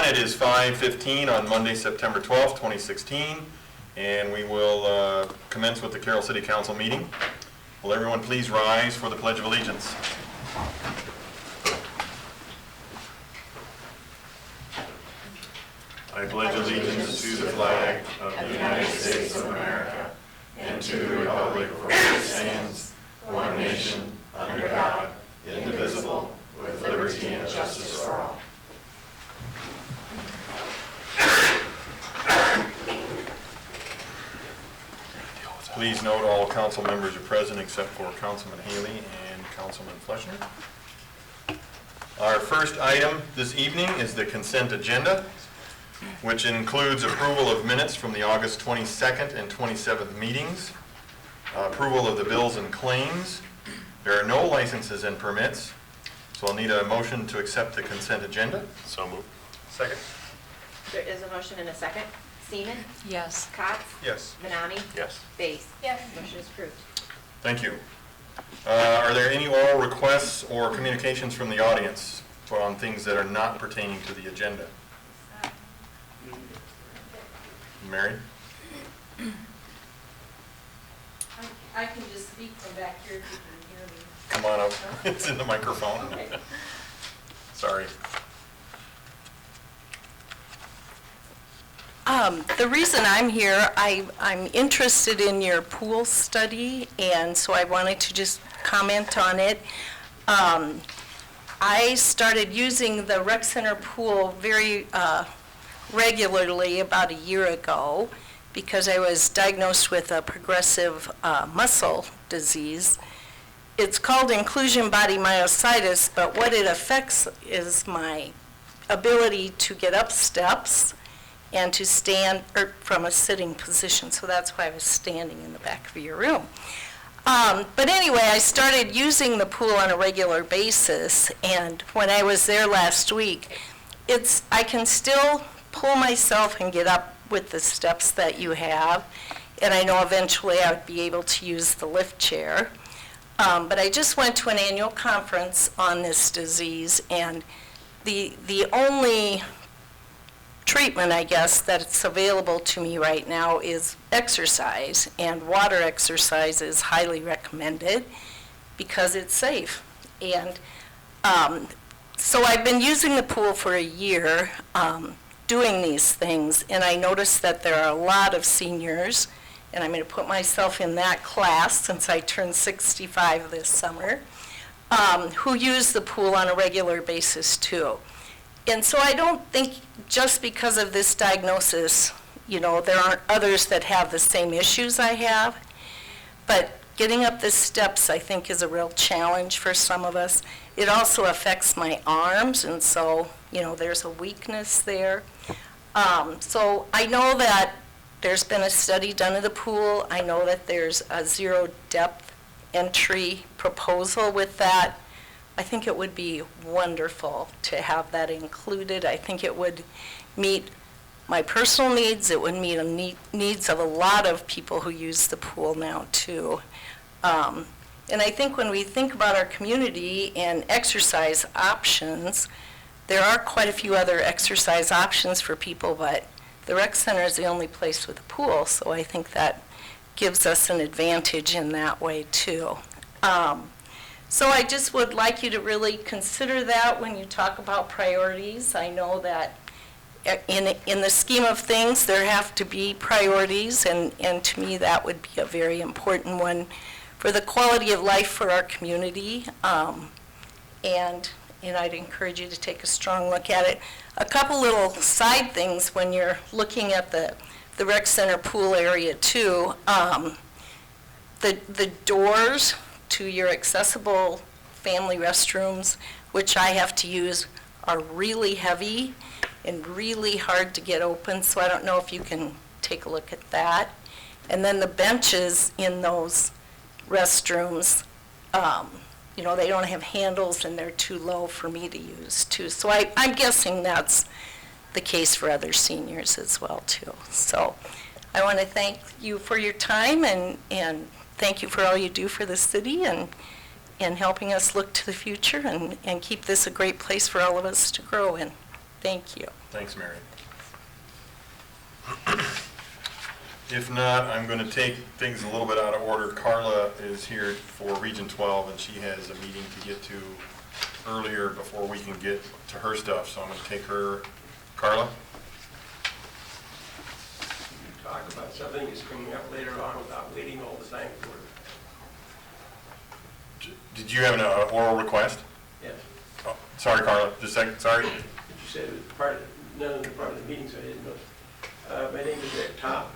It is 5:15 on Monday, September 12th, 2016, and we will commence with the Carroll City Council meeting. Will everyone please rise for the Pledge of Allegiance? I pledge allegiance to the flag of the United States of America and to the republic for which it stands, one nation, under God, indivisible, with liberty and justice for all. Please note all council members are present except for Councilman Haley and Councilman Fleschner. Our first item this evening is the consent agenda, which includes approval of minutes from the August 22nd and 27th meetings, approval of the bills and claims. There are no licenses and permits, so I'll need a motion to accept the consent agenda. So moved. Second. There is a motion and a second. Seaman? Yes. Cox? Yes. Benami? Yes. Base? Yes. Motion is approved. Thank you. Are there any oral requests or communications from the audience on things that are not pertaining to the agenda? Mary? I can just speak from back here if you can hear me. Come on up. It's in the microphone. Okay. Sorry. The reason I'm here, I'm interested in your pool study, and so I wanted to just comment on it. I started using the rec center pool very regularly about a year ago because I was diagnosed with a progressive muscle disease. It's called inclusion body myositis, but what it affects is my ability to get up steps and to stand from a sitting position. So that's why I was standing in the back of your room. But anyway, I started using the pool on a regular basis, and when I was there last week, I can still pull myself and get up with the steps that you have, and I know eventually I would be able to use the lift chair. But I just went to an annual conference on this disease, and the only treatment, I guess, that's available to me right now is exercise, and water exercise is highly recommended because it's safe. And so I've been using the pool for a year doing these things, and I noticed that there are a lot of seniors, and I'm going to put myself in that class since I turned 65 this summer, who use the pool on a regular basis too. And so I don't think just because of this diagnosis, there aren't others that have the same issues I have. But getting up the steps, I think, is a real challenge for some of us. It also affects my arms, and so, there's a weakness there. So I know that there's been a study done of the pool. I know that there's a zero depth entry proposal with that. I think it would be wonderful to have that included. I think it would meet my personal needs. It would meet the needs of a lot of people who use the pool now too. And I think when we think about our community and exercise options, there are quite a few other exercise options for people, but the rec center is the only place with a pool, so I think that gives us an advantage in that way too. So I just would like you to really consider that when you talk about priorities. I know that in the scheme of things, there have to be priorities, and to me that would be a very important one for the quality of life for our community. And I'd encourage you to take a strong look at it. A couple little side things when you're looking at the rec center pool area too. The doors to your accessible family restrooms, which I have to use, are really heavy and really hard to get open, so I don't know if you can take a look at that. And then the benches in those restrooms, they don't have handles and they're too low for me to use too. So I'm guessing that's the case for other seniors as well too. So I want to thank you for your time and thank you for all you do for the city and helping us look to the future and keep this a great place for all of us to grow in. Thank you. Thanks, Mary. If not, I'm going to take things a little bit out of order. Carla is here for Region 12, and she has a meeting to get to earlier before we can get to her stuff, so I'm going to take her. Carla? Talk about something that's coming up later on without waiting all the time for it. Did you have an oral request? Yes. Oh, sorry, Carla. Just a second. Sorry. You said it was none of the part of the meeting, so I didn't know. My name is Rick Top.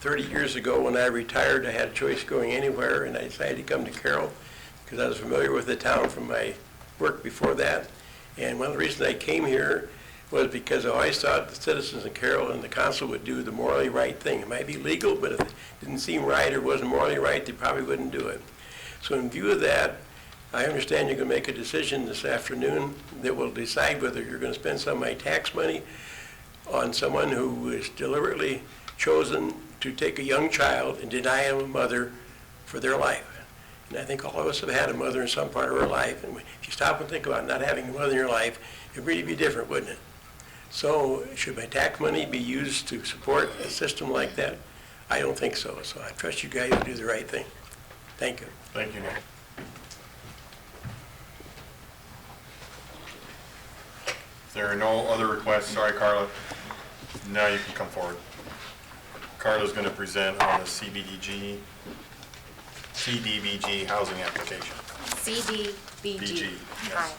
30 years ago, when I retired, I had a choice going anywhere, and I decided to come to Carroll because I was familiar with the town from my work before that. And one of the reasons I came here was because I always thought the citizens in Carroll and the council would do the morally right thing. It might be legal, but if it didn't seem right or wasn't morally right, they probably wouldn't do it. So in view of that, I understand you're going to make a decision this afternoon that will decide whether you're going to spend some of my tax money on someone who is deliberately chosen to take a young child and deny him a mother for their life. And I think all of us have had a mother in some part of our life, and if you stop and think about not having a mother in your life, it'd really be different, wouldn't it? So should my tax money be used to support a system like that? I don't think so. So I trust you guys to do the right thing. Thank you. Thank you, Nick. If there are no other requests, sorry, Carla, now you can come forward. Carla's going to present on the CDBG housing application. CDBG. BG, yes. Hi,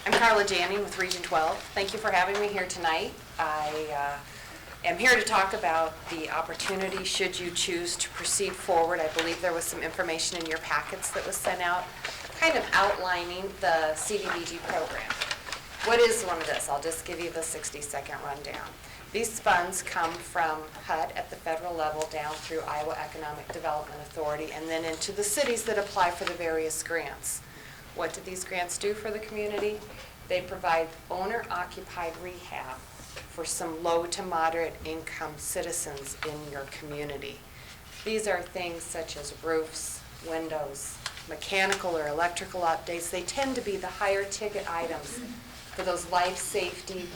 I'm Carla Janning with Region 12. Thank you for having me here tonight. I am here to talk about the opportunity should you choose to proceed forward. I believe there was some information in your packets that was sent out kind of outlining the CDBG program. What is one of this? I'll just give you the 60-second rundown. These funds come from HUD at the federal level down through Iowa Economic Development Authority and then into the cities that apply for the various grants. What do these grants do for the community? They provide owner-occupied rehab for some low to moderate income citizens in your community. These are things such as roofs, windows, mechanical or electrical updates. They tend to be the higher ticket items for those life safety,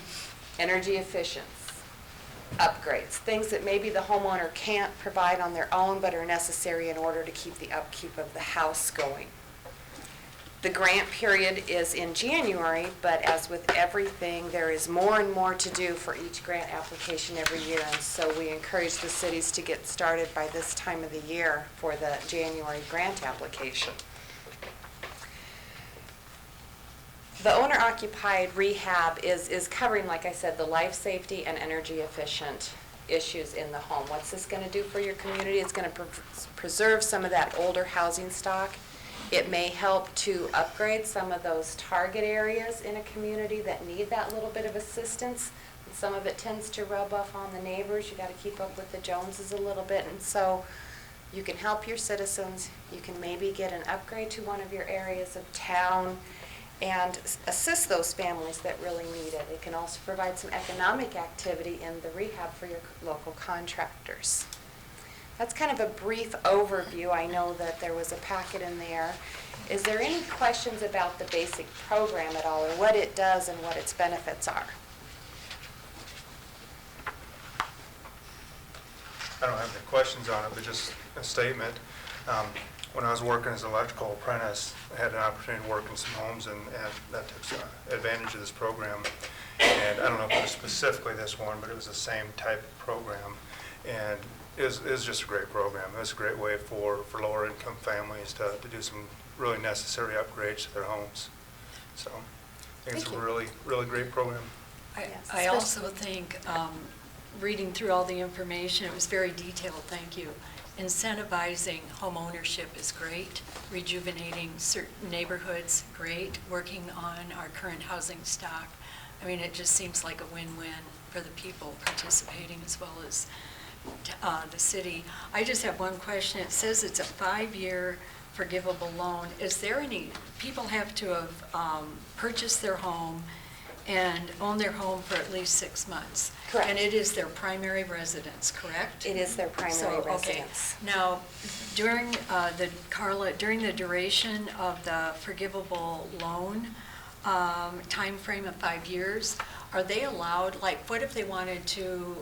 energy efficient upgrades, things that maybe the homeowner can't provide on their own but are necessary in order to keep the upkeep of the house going. The grant period is in January, but as with everything, there is more and more to do for each grant application every year, and so we encourage the cities to get started by this time of the year for the January grant application. The owner-occupied rehab is covering, like I said, the life safety and energy efficient issues in the home. What's this going to do for your community? It's going to preserve some of that older housing stock. It may help to upgrade some of those target areas in a community that need that little bit of assistance. And some of it tends to rub off on the neighbors. You got to keep up with the Joneses a little bit, and so you can help your citizens. You can maybe get an upgrade to one of your areas of town and assist those families that really need it. It can also provide some economic activity in the rehab for your local contractors. That's kind of a brief overview. I know that there was a packet in there. Is there any questions about the basic program at all, or what it does and what its benefits are? I don't have any questions on it, but just a statement. When I was working as an electrical apprentice, I had an opportunity to work in some homes, and that took advantage of this program. And I don't know if it was specifically this one, but it was the same type of program. And it was just a great program. It was a great way for lower income families to do some really necessary upgrades to their homes. So I think it's a really, really great program. I also think, reading through all the information, it was very detailed, thank you. Incentivizing home ownership is great, rejuvenating certain neighborhoods, great, working on our current housing stock. I mean, it just seems like a win-win for the people participating as well as the city. I just have one question. It says it's a 5-year forgivable loan. Is there any, people have to have purchased their home and own their home for at least 6 months. Correct. And it is their primary residence, correct? It is their primary residence. Okay. Now, during the duration of the forgivable loan, time frame of 5 years, are they allowed, like, what if they wanted to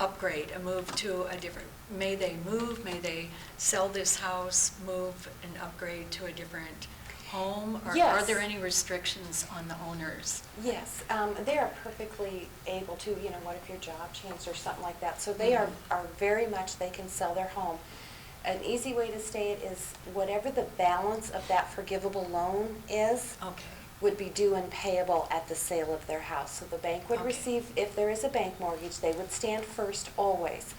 upgrade, move to a different, may they move, may they sell this house, move and upgrade to a different home? Or Yes. are there any restrictions on the owners? Yes, they are perfectly able to, what if your job changed or something like that? So they are very much, they can sell their home. An easy way to say it is whatever the balance of that forgivable loan is, Okay. would be due and payable at the sale of their house. So the bank would Okay. receive, if there is a bank mortgage, they would stand first always.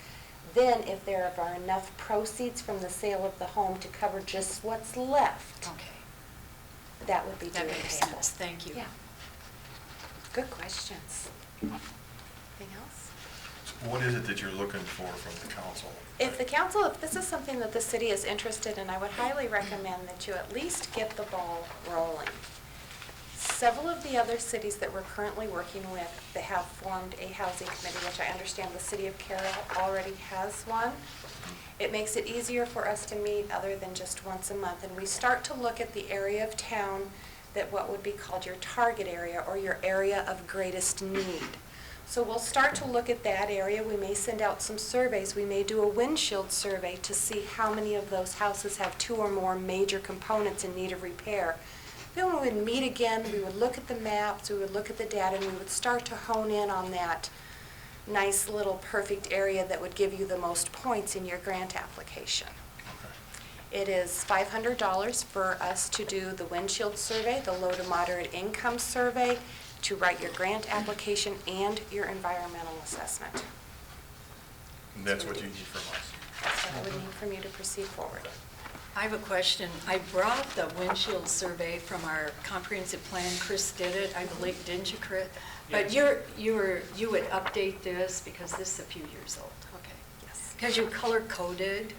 Then if there are enough proceeds from the sale of the home to cover just what's left, Okay, that would be due that and makes payable. sense, thank you. Yeah. Good questions. Anything else? What is it that you're looking for from the council? If this is something that the city is interested in, I would highly recommend that you at least get the ball rolling. Several of the other cities that we're currently working with, they have formed a housing committee, which I understand the city of Carroll already has one. It makes it easier for us to meet other than just once a month, and we start to look at the area of town that what would be called your target area or your area of greatest need. So we'll start to look at that area. We may send out some surveys. We may do a windshield survey to see how many of those houses have 2 or more major components in need of repair. Then we would meet again, we would look at the maps, we would look at the data, and we would start to hone in on that nice little perfect area that would give you the most points in your grant application. It is $500 for us to do the windshield survey, the low to moderate income survey, to write your grant application and your environmental assessment. And that's what you need from us. That's what I would need from you to proceed forward. I have a question. I brought the windshield survey from our comprehensive plan. Chris did it, I believe, didn't you, Chris? But you would update this because this is a few years old, okay? Yes. Because you color coded.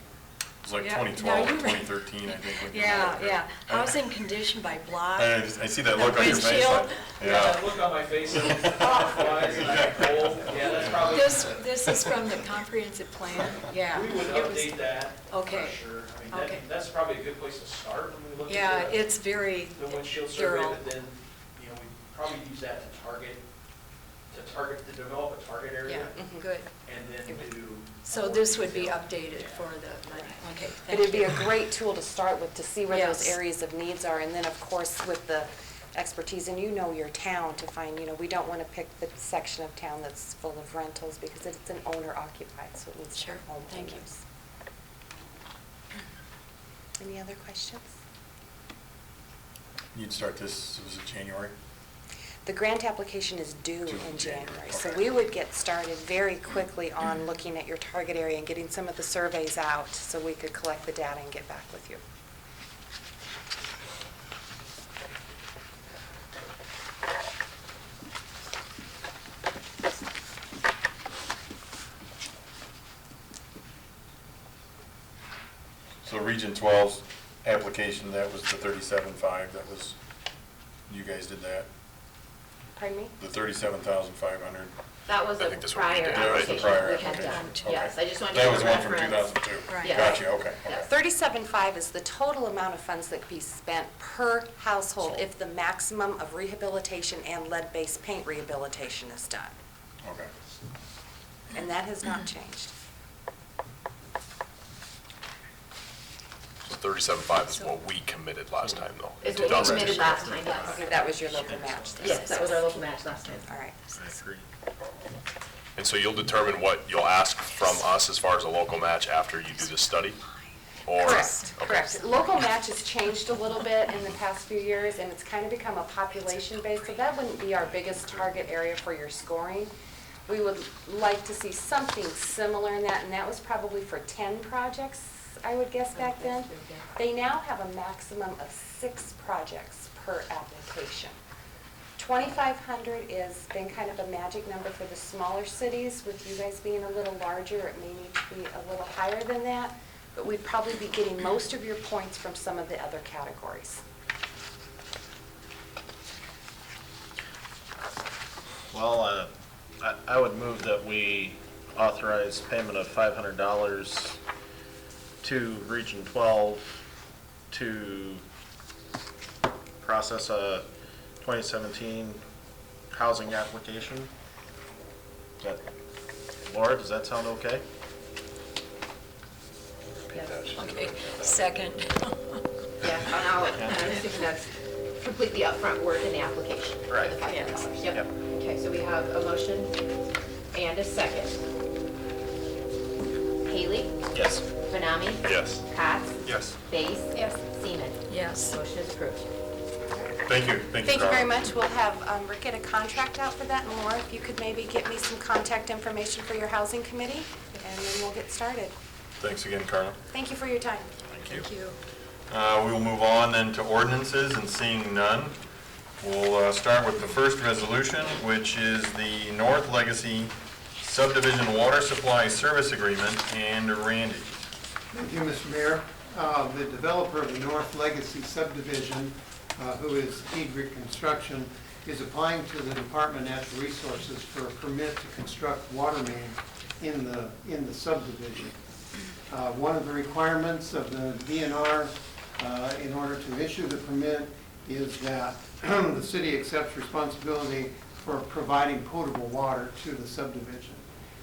It's like Yeah. 2012, Now you- 2013, I think. when you Yeah, were- yeah. Housing condition by block. I see that look on your face. Windshield. Yeah. Look on my face, and flies, and I'm cold. Yeah, that's probably. This is from the comprehensive plan, yeah. We would It was- update that, Okay. for sure. I mean, Okay. that's probably a good place to start when we look Yeah, at it's very the windshield survey, thorough. but then, we probably use that to develop a target Yeah, area, good. and then do. So this would be updated for the money, okay, But thank it'd be you. a great tool to start with, to see where those Yes. areas of needs are, and then, of course, with the expertise, and your town, to find, we don't want to pick the section of town that's full of rentals, because it's an owner occupied, so it needs to Sure, have homeowners. thank you. Any other questions? You'd start this, was it January? The grant application is due Due in in January, January, so okay. we would get started very quickly on looking at your target area and getting some of the surveys out, so we could collect the data and get back with you. So Region 12's application, that was the 37.5, that was, you guys did that? Pardon me? The 37,500? That was I a think that's what we prior did, That was the application prior we had application. done. Okay. Yes, I just wanted to That was the one from reference. 2002? Right. Yeah. Gotcha, okay, okay. Yes. 37.5 is the total amount of funds that can be spent per household if the maximum of rehabilitation and lead-based paint rehabilitation is done. Okay. And that has not changed. So 37.5 is what we committed last time, though. Is what we 2002. committed last time, yes. Okay, that was your local match. then. Yes, that was our local match last time. All right. And so you'll determine what you'll ask from us as far as a local match after you do this study? Or Correct, okay. correct. Local match has changed a little bit in the past few years, and it's kind of become a population base, so that wouldn't be our biggest target area for your scoring. We would like to see something similar in that, and that was probably for 10 projects, I would guess back then. They now have a maximum of 6 projects per application. 2,500 has been kind of a magic number for the smaller cities. With you guys being a little larger, it may need to be a little higher than that, but we'd probably be getting most of your points from some of the other categories. Well, I would move that we authorize payment of $500 to Region 12 to process a 2017 housing application. Laura, does that sound okay? Okay, second. Yeah, and I'll assume that's completely upfront work in the application. for the Right. $500. Yep. Okay, so we have a motion and a second. Haley? Yes. Benami? Yes. Cots? Yes. Base? Yes. Seaman? Yes. Motion is approved. Thank you. Thank you Carl. very much. We'll have Rick get a contract out for that, and Laura, if you could maybe get me some contact information for your housing committee, and then we'll get started. Thanks again, Carla. Thank you for your time. Thank you. We will move on then to ordinances, and seeing none, we'll start with the first resolution, which is the North Legacy Subdivision Water Supply Service Agreement, and Randy. Thank you, Mr. Mayor. The developer of the North Legacy subdivision, who is Edrick Construction, is applying to the Department of Natural Resources for a permit to construct water main in the subdivision. One of the requirements of the DNR in order to issue the permit is that the city accepts responsibility for providing potable water to the subdivision.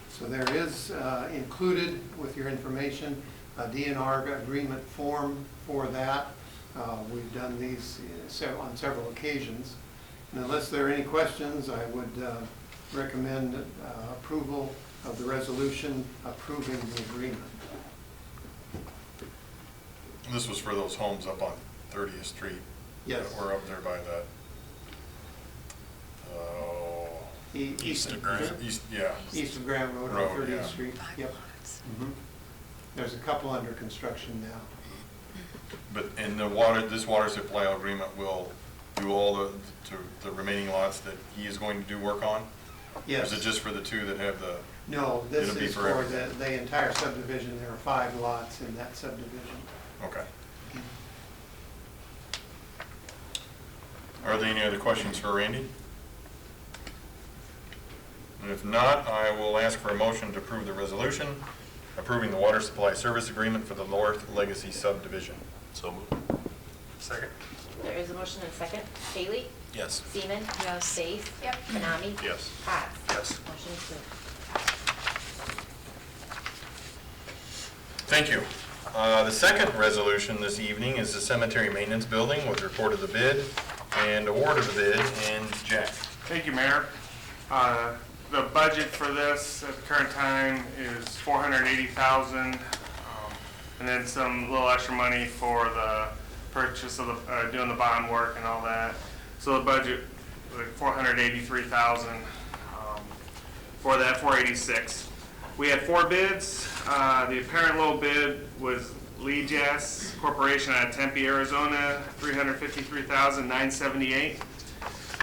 So there is included with your information a DNR agreement form for that. We've done these on several occasions. And unless there are any questions, I would recommend approval of the resolution approving the agreement. This was for those homes up on 30th Street. Yes. That were up there by that, East of Grant, yeah. East of Grant Road on Road, 30th yeah. Street. Yep. Mhm. There's a couple under construction now. But in this water supply agreement will do all the remaining lots that he is going to do work on? Yes. Or is it just for the two that have the? No, this It'll be is for for everything. the entire subdivision. There are 5 lots in that subdivision. Okay. Are there any other questions for Randy? And if not, I will ask for a motion to approve the resolution approving the water supply service agreement for the North Legacy subdivision. So moved. Second. There is a motion and a second. Haley? Yes. Seaman? Yes. Base? Yep. Benami? Yes. Cots? Yes. Motion is approved. Thank you. The second resolution this evening is the cemetery maintenance building with report of the bid and award of the bid, and Jack. Thank you, Mayor. The budget for this at the current time is $480,000, and then some little extra money for the purchase of the, doing the bond work and all that. So the budget, like $483,000, for that, $486,000. We had 4 bids. The apparent low bid was Lee Jazz Corporation out of Tempe, Arizona, $353,978.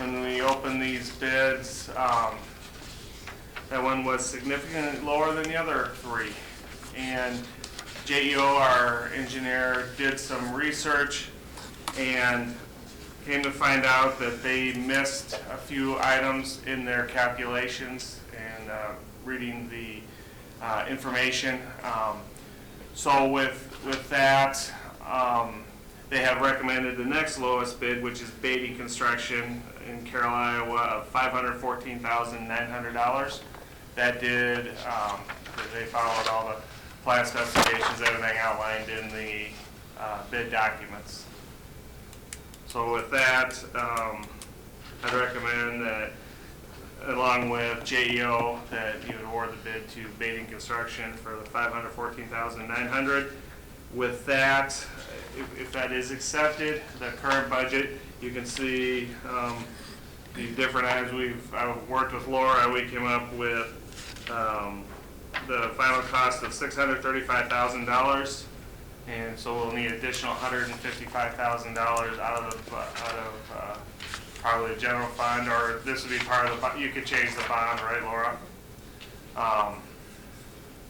When we opened these bids, that one was significantly lower than the other 3. And JEO, our engineer, did some research and came to find out that they missed a few items in their calculations and reading the information. So with that, they have recommended the next lowest bid, which is Beatty Construction in Carroll, Iowa, of $514,900. That did, they followed all the plan specifications, everything outlined in the bid documents. So with that, I'd recommend that, along with JEO, that you would award the bid to Beatty Construction for the $514,900. With that, if that is accepted, the current budget, you can see the different items I've worked with Laura. We came up with the final cost of $635,000, and so we'll need additional $155,000 out of probably the general fund, or this would be part of the, you could change the bond, right, Laura?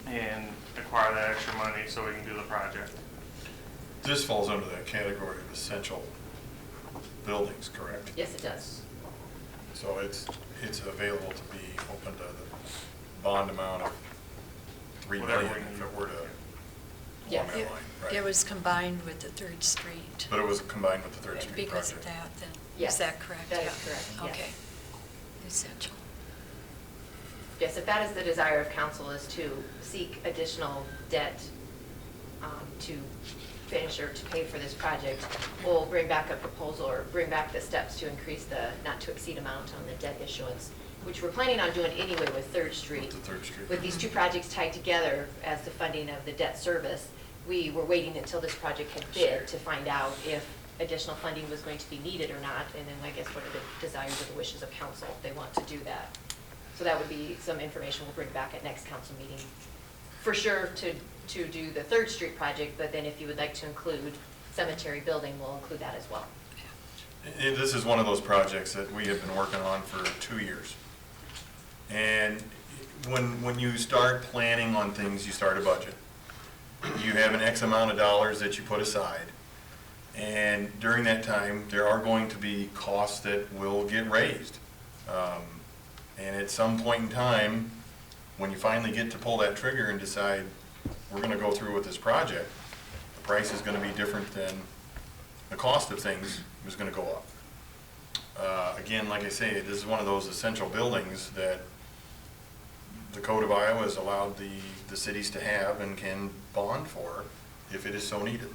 And acquire that extra money so we can do the project. This falls under that category of essential buildings, correct? Yes, it does. So it's available to be open to the bond amount of $3 Whatever million we if need. it were to Yes. that line, right? It was combined with the Third Street. But it was combined with the Third Street Because of project. that, then, Yes, is that correct? that is Yeah. correct, yes. Okay. Essential. Yes, if that is the desire of council, is to seek additional debt to finish or to pay for this project, we'll bring back a proposal or bring back the steps to increase the not-to-exceed amount on the debt issuance, which we're planning on doing anyway with Third Street. With the Third Street. With these two projects tied together as the funding of the debt service, we were waiting until this project had bid to find out if additional funding was going to be needed or not, and then I guess what are the desires or the wishes of council if they want to do that. So that would be some information we'll bring back at next council meeting. For sure to do the Third Street project, but then if you would like to include cemetery building, we'll include that as well. This is one of those projects that we have been working on for 2 years. And when you start planning on things, you start a budget. You have an X amount of dollars that you put aside. And during that time, there are going to be costs that will get raised. And at some point in time, when you finally get to pull that trigger and decide, we're gonna go through with this project, the price is gonna be different than the cost of things is gonna go up. Again, like I say, this is one of those essential buildings that the Code of Iowa has allowed the cities to have and can bond for if it is so needed.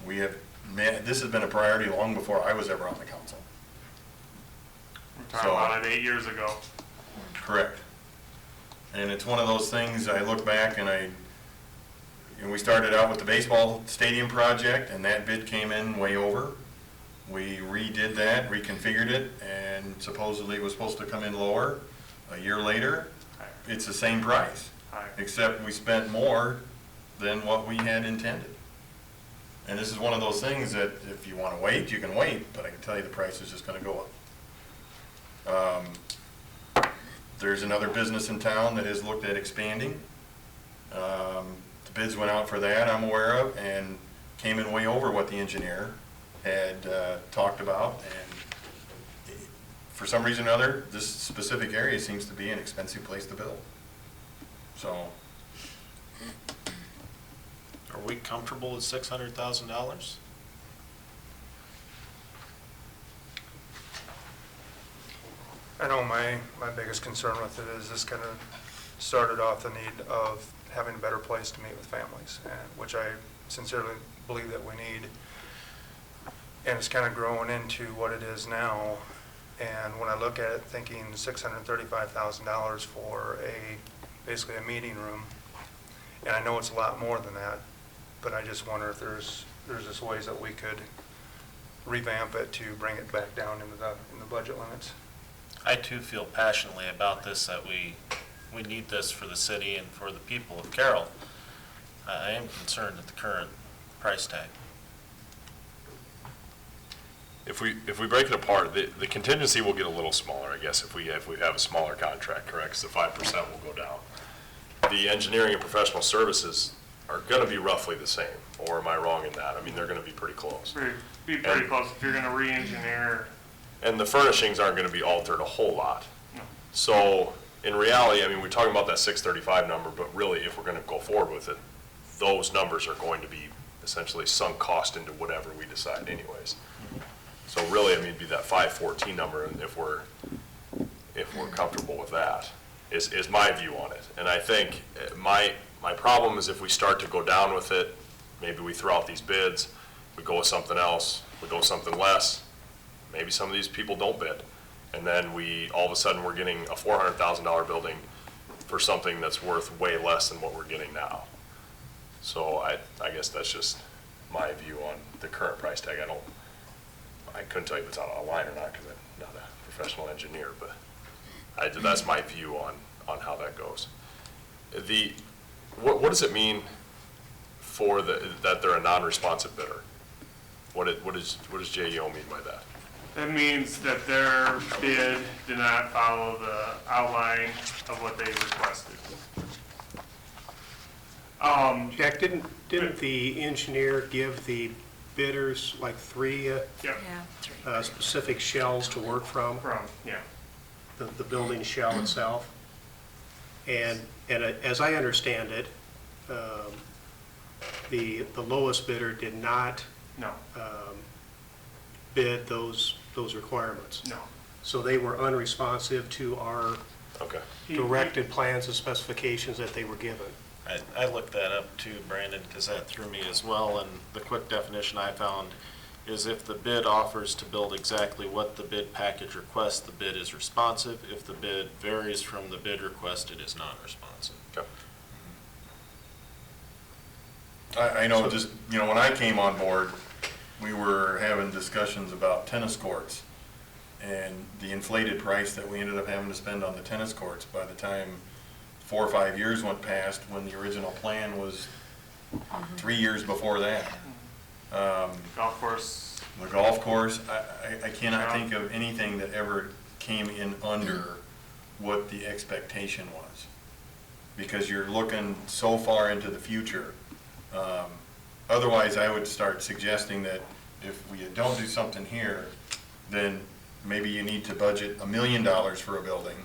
This has been a priority long before I was ever on the council. We're talking about it 8 years ago. Correct. And it's one of those things, I look back and we started out with the baseball stadium project, and that bid came in way over. We redid that, reconfigured it, and supposedly it was supposed to come in lower. A year later, it's the same price, except we spent more than what we had intended. And this is one of those things that if you want to wait, you can wait, but I can tell you the price is just going to go up. There's another business in town that has looked at expanding. The bids went out for that, I'm aware of, and came in way over what the engineer had talked about. And for some reason or other, this specific area seems to be an expensive place to build. So, Are we comfortable with $600,000? I know my biggest concern with it is this kind of started off the need of having a better place to meet with families, and which I sincerely believe that we need. And it's kind of growing into what it is now. And when I look at it, thinking $635,000 for basically a meeting room, and I know it's a lot more than that, but I just wonder if there's just ways that we could revamp it to bring it back down in the budget limits. I too feel passionately about this, that we need this for the city and for the people of Carroll. I am concerned at the current price tag. If we break it apart, the contingency will get a little smaller, I guess, if we have a smaller contract, correct? So 5% will go down. The engineering and professional services are going to be roughly the same, or am I wrong in that? I mean, they're going to be pretty close. Be pretty close if you're gonna re-engineer. And the furnishings aren't going to be altered a whole lot. No. So in reality, I mean, we're talking about that 635 number, but really, if we're going to go forward with it, those numbers are going to be essentially sunk cost into whatever we decide anyways. So really, I mean, it'd be that 514 number, and if we're comfortable with that, is my view on it. And I think my problem is if we start to go down with it, maybe we throw out these bids, we go with something else, we go with something less, maybe some of these people don't bid, and then all of a sudden we're getting a $400,000 building for something that's worth way less than what we're getting now. So I guess that's just my view on the current price tag. I couldn't tell you if it's out of line or not because I'm not a professional engineer, but that's my view on how that goes. What does it mean for that they're a non-responsive bidder? What does JEO mean by that? That means that their bid did not follow the outline of what they requested. Jack, didn't the engineer give the bidders like three Yep. Yeah, specific shells to work from? Yeah. The building shell itself? And as I understand it, the lowest bidder did not No, bid those requirements. no. So they were unresponsive to our Okay. directed plans and specifications that they were given. I looked that up too, Brandon, because that threw me as well, and the quick definition I found is if the bid offers to build exactly what the bid package requests, the bid is responsive. If the bid varies from the bid request, it is non-responsive. Okay. I know, just, when I came on board, we were having discussions about tennis courts and the inflated price that we ended up having to spend on the tennis courts by the time 4 or 5 years went past, when the original plan was 3 years before that. Golf course, The golf course, I cannot think of anything that ever came in under what the expectation was. Because you're looking so far into the future. Otherwise, I would start suggesting that if we don't do something here, then maybe you need to budget $1 million for a building,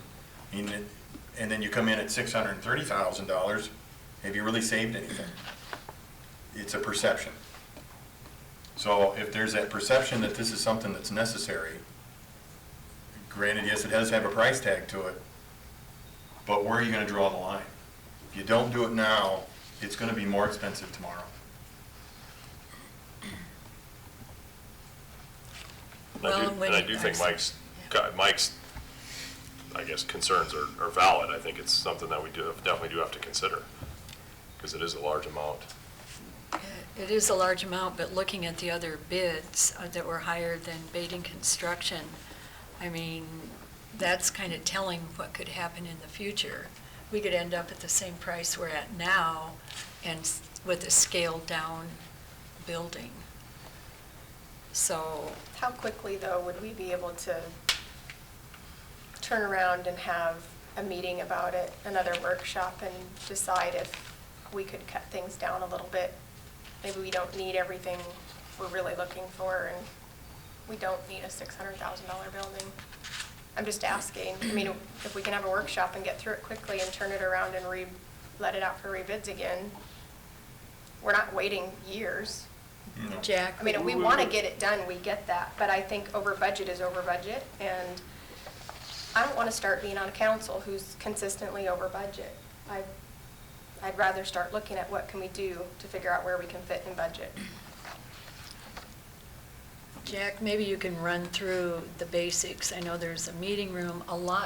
and then you come in at $630,000. Have you really saved anything? It's a perception. So if there's that perception that this is something that's necessary, granted, yes, it does have a price tag to it, but where are you going to draw the line? If you don't do it now, it's going to be more expensive tomorrow. And I do think Mike's, I guess, concerns are valid. I think it's something that we definitely do have to consider, because it is a large amount. It is a large amount, but looking at the other bids that were higher than Bating Construction, I mean, that's kind of telling what could happen in the future. We could end up at the same price we're at now and with a scaled-down building. So, How quickly, though, would we be able to turn around and have a meeting about it, another workshop, and decide if we could cut things down a little bit? Maybe we don't need everything we're really looking for, and we don't need a $600,000 building. I'm just asking. I mean, if we can have a workshop and get through it quickly and turn it around and let it out for rebids again, we're not waiting years. Jack? I mean, we want to get it done, we get that, but I think over budget is over budget, and I don't want to start being on a council who's consistently over budget. I'd rather start looking at what can we do to figure out where we can fit in budget. Jack, maybe you can run through the basics. I know there's a meeting room,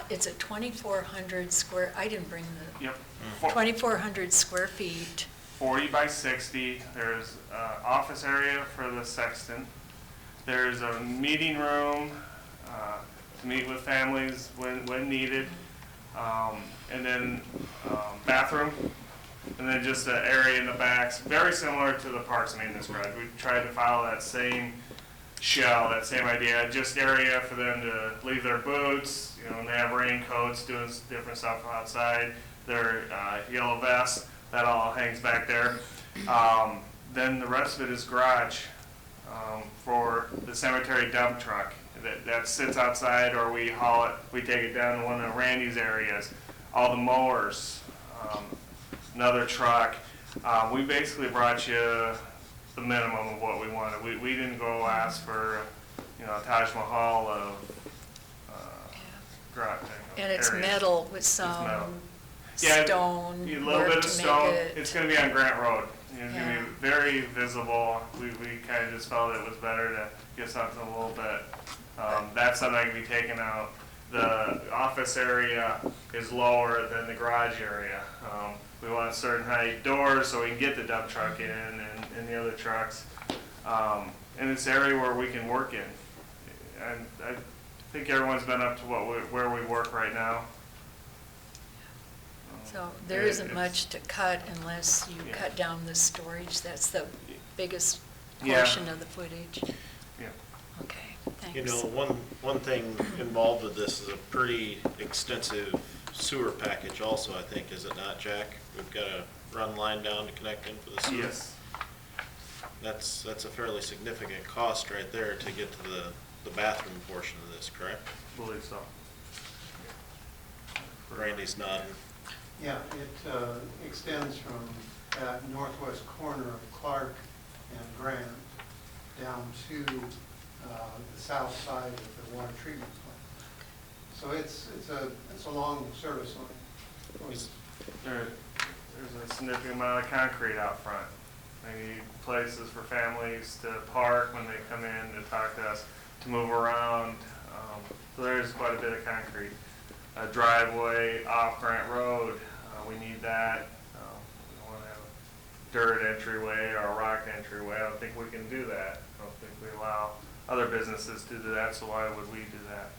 it's a 2,400 square, I didn't bring the, yep. 2,400 square feet. 40 by 60, there's an office area for the sexton. There's a meeting room to meet with families when needed. And then bathroom. And then just an area in the back, very similar to the parks maintenance garage. We tried to follow that same shell, that same idea, just area for them to leave their boots, and they have raincoats, doing different stuff outside, their yellow vests, that all hangs back there. Then the rest of it is garage for the cemetery dump truck that sits outside, or we haul it, we take it down to one of Randy's areas. All the mowers, another truck. We basically brought you the minimum of what we wanted. We didn't go ask for, a Taj Mahal of garage. And it's areas. metal with It's metal. some stone A little work bit of to stone. make it. It's going to be on Grant Road. It's going Yeah. to be very visible. We kind of just felt it was better to get something a little bit. That's something that can be taken out. The office area is lower than the garage area. We want a certain height doors so we can get the dump truck in and the other trucks. And it's an area where we can work in. And I think everyone's been up to where we work right now. So there isn't much to cut unless you Yeah. cut down the storage. That's the biggest Yeah. portion of the footage. Yeah. Okay, You thanks. know, one thing involved with this is a pretty extensive sewer package also, I think, is it not, Jack? We've got to run line down to connect in for the sewer. Yes. That's a fairly significant cost right there to get to the bathroom portion of this, correct? I believe so. Randy's nodding. Yeah, it extends from at northwest corner of Clark and Grant down to the south side of the water treatment plant. So it's a long service line. There's a significant amount of concrete out front. They need places for families to park when they come in to talk to us, to move around. So there's quite a bit of concrete. A driveway off Grant Road, we need that. We don't want to have a dirt entryway or a rock entryway. I don't think we can do that. I don't think we allow other businesses to do that, so why would we do that?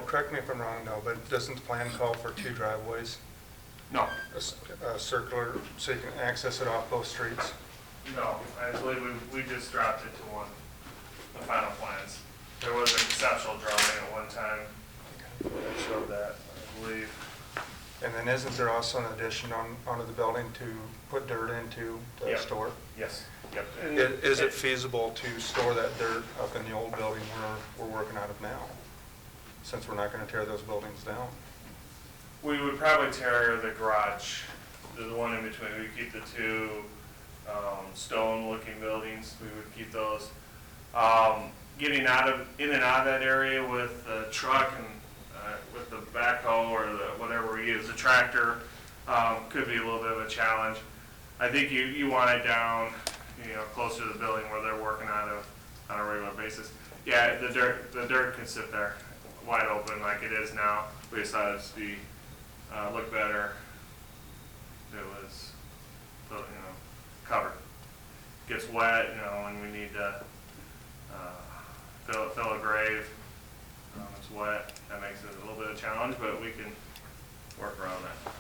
Correct me if I'm wrong, though, but doesn't the plan call for 2 driveways? No. A circular, so you can access it off both streets? No, I believe we just dropped it to one, the final plans. There was a conceptual drawing at one time that showed that, I believe. And then isn't there also an addition onto the building to put dirt into to Yep. store? Yes, yep. Is it feasible to store that dirt up in the old building where we're working out of now, since we're not going to tear those buildings down? We would probably tear the garage, the one in between. We'd keep the 2 stone-looking buildings. We would keep those. Getting in and out of that area with the truck and with the backhoe or whatever we use, the tractor, could be a little bit of a challenge. I think you want it down, closer to the building where they're working out of on a regular basis. Yeah, the dirt could sit there wide open like it is now. We decided to be look better. It was, covered. Gets wet, and we need to fill a grave. It's wet. That makes it a little bit of a challenge, but we can work around that.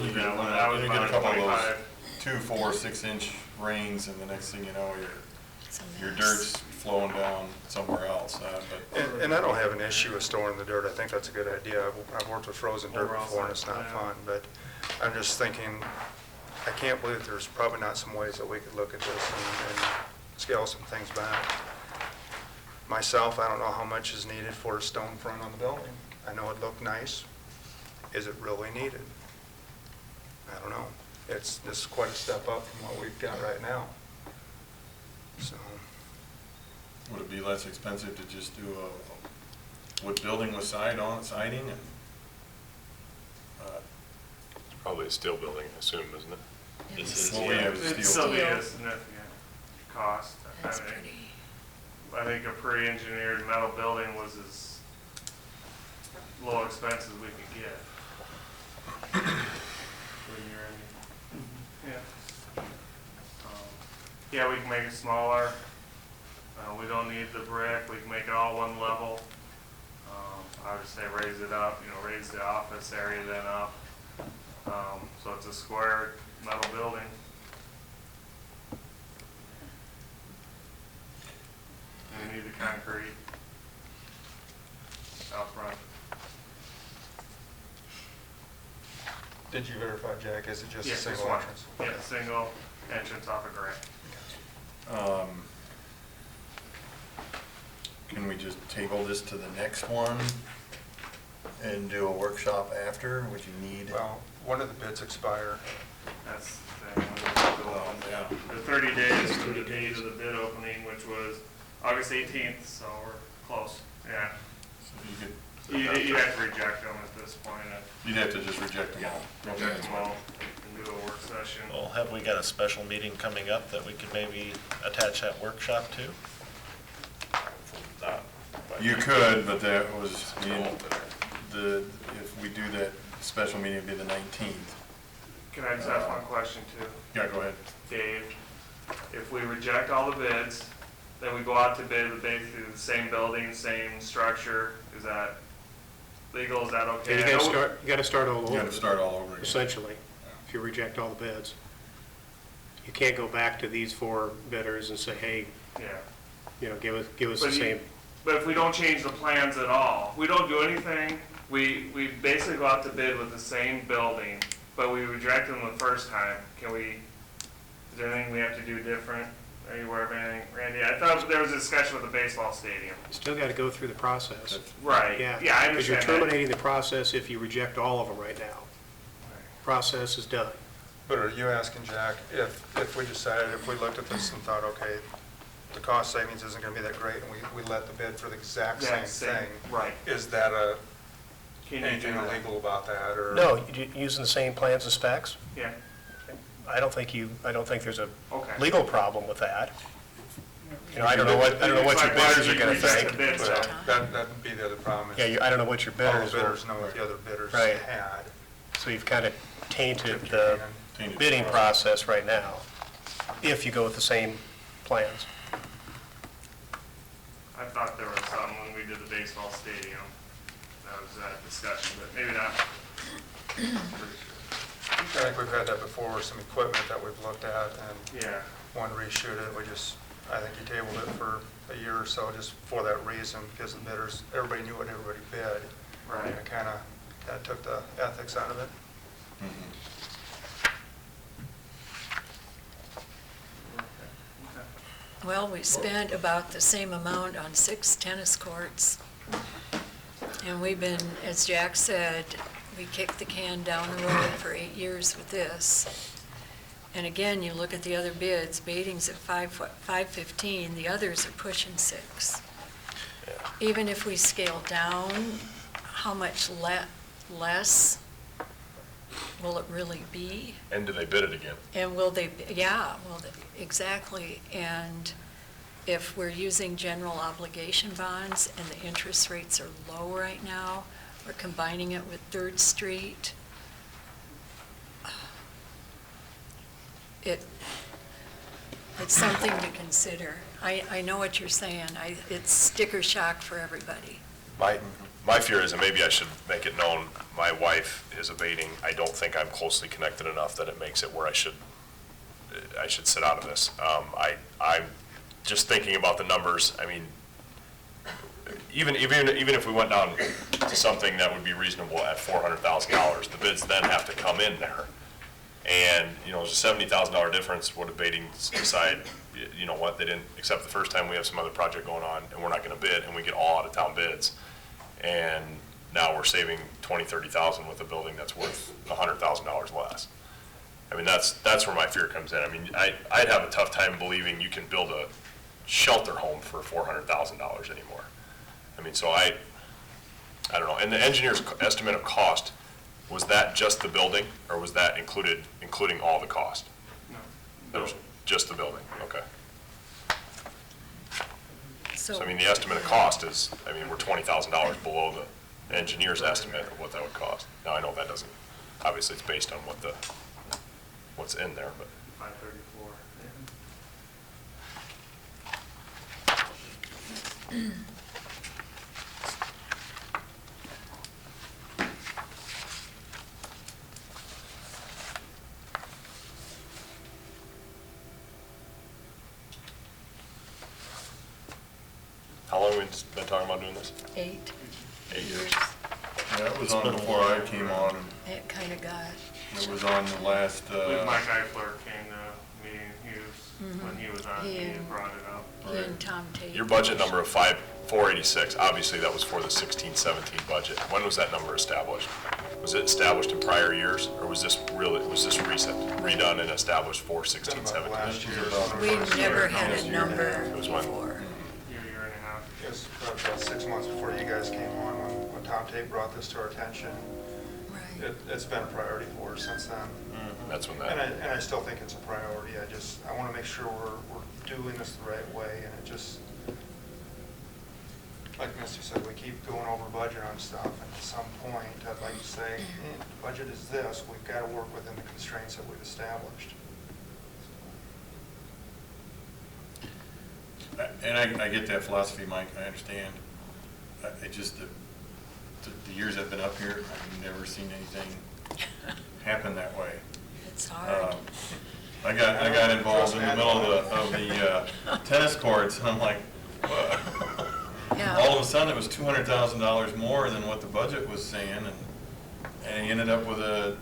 You get a couple of those 2, 4, 6-inch rains, and the next thing you know, your dirt's flowing down somewhere else. And I don't have an issue with storing the dirt. I think that's a good idea. I've worked with frozen dirt before, and it's not fun. But I'm just thinking, I can't believe there's probably not some ways that we could look at this and scale some things back. Myself, I don't know how much is needed for a stone front on the building. I know it looked nice. Is it really needed? I don't know. This is quite a step up from what we've got right now. So. Would it be less expensive to just do a wood building with siding and? Probably a steel building, I assume, isn't it? Well, we have It'd steel. still be a significant cost. That's I think- pretty. I think a pre-engineered metal building was as low expense as we could get. When you're in, yeah, we can make it smaller. We don't need the brick. We can make it all one level. I would say raise it up, raise the office area then up. So it's a square metal building. We need the concrete out front. Did you verify, Jack? Is it just a Yeah, single one. entrance? Yeah, single entrance off of Grant. Can we just table this to the next one and do a workshop after? Would you need? Well, when do the bids expire? That's the thing. Yeah. The 30 days from the date of the bid opening, which was August 18th, so we're close. Yeah. So You'd have to reject them at this point. you'd have to just reject them all. Reject them all and do a work session. Well, have we got a special meeting coming up that we could maybe attach that workshop to? You could, but that was, if we do that special meeting, it'd be the 19th. Can I just ask one question too? Yeah, go ahead. Dave, if we reject all the bids, then we go out to bid with basically the same building, same structure, is that legal, is that okay? You gotta start all over. You gotta start all over again. Essentially, if you reject all the bids. You can't go back to these 4 bidders and say, hey, Yeah. give us the same. But if we don't change the plans at all, we don't do anything, we basically go out to bid with the same building, but we reject them the first time, is there anything we have to do different? Are you aware of anything, Randy? I thought there was a discussion with the baseball stadium. You still gotta go through the process. Right, Yeah, yeah, I because you're understand that. terminating the process if you reject all of them right now. Process is done. But are you asking, Jack, if we decided, if we looked at this and thought, okay, the cost savings isn't gonna be that great, and we let the bid for the exact same thing? Right. Is that Can you anything do that? illegal about that, or? No, using the same plans and specs. Yeah, I don't think there's a okay. legal problem with that. You know, I don't know what your bidders are gonna think. Well, that'd be the other problem. Yeah, I don't know what your bidders All the will. bidders know what the other bidders Right. had. So you've kind of tainted the bidding process right now, if you go with the same plans. I thought there was something when we did the baseball stadium. That was that discussion, but maybe not. Pretty sure. I think we've had that before, some equipment that we've looked at and Yeah. wanted to reshoot it. I think you tabled it for a year or so just for that reason, because the bidders, everybody knew what everybody bid. Right. And it kind of took the ethics out of it. Well, we spent about the same amount on 6 tennis courts. And we've been, as Jack said, we kicked the can down the road for 8 years with this. And again, you look at the other bids, Baiting's at $515, the others are pushing $6. Even if we scale down, how much less will it really be? And do they bid it again? And will they, exactly. And if we're using general obligation bonds and the interest rates are low right now, we're combining it with Third Street, it's something to consider. I know what you're saying. It's sticker shock for everybody. My fear is, and maybe I should make it known, my wife is abating. I don't think I'm closely connected enough that it makes it where I should sit out of this. I'm just thinking about the numbers. I mean, even if we went down to something that would be reasonable at $400,000, the bids then have to come in there. And, there's a $70,000 difference. What if Baiting decide, you know what, they didn't accept the first time, we have some other project going on, and we're not gonna bid, and we get all out-of-town bids. And now we're saving $20,000, $30,000 with a building that's worth $100,000 less. I mean, that's where my fear comes in. I mean, I'd have a tough time believing you can build a shelter home for $400,000 anymore. I mean, so I don't know. And the engineer's estimate of cost, was that just the building, or was that including all the cost? No. That was just the building, okay. So I mean, the estimate of cost is, we're $20,000 below the engineer's estimate of what that would cost. Now, I know that doesn't, obviously it's based on what's in there, but. 534. How long have we been talking about doing this? 8 8 years. Yeah, it was on before I came on. It kind of got, It was on the last, I believe Mike Eifler came to me, when he was on, he brought it up. he and Tom Tate. Your budget number of 486, obviously that was for the 16-17 budget. When was that number established? Was it established in prior years, or was this recent, redone and established for 16-17? Last year. We never had a number It was when? before. Year and a half. It was about 6 months before you guys came on, when Tom Tate brought this to our attention. Right. It's been a priority for us since then. That's when And that, I still think it's a priority. I want to make sure we're doing this the right way, and it just, like Misty said, we keep going over budget on stuff, and at some point, I'd like to say, the budget is this, we've got to work within the constraints that we've established. and I get that philosophy, Mike, I understand. I just, the years I've been up here, I've never seen anything happen that way. It's hard. I got involved in the middle of the tennis courts, and I'm like, what? Yeah. All of a sudden, it was $200,000 more than what the budget was saying, and he ended up with a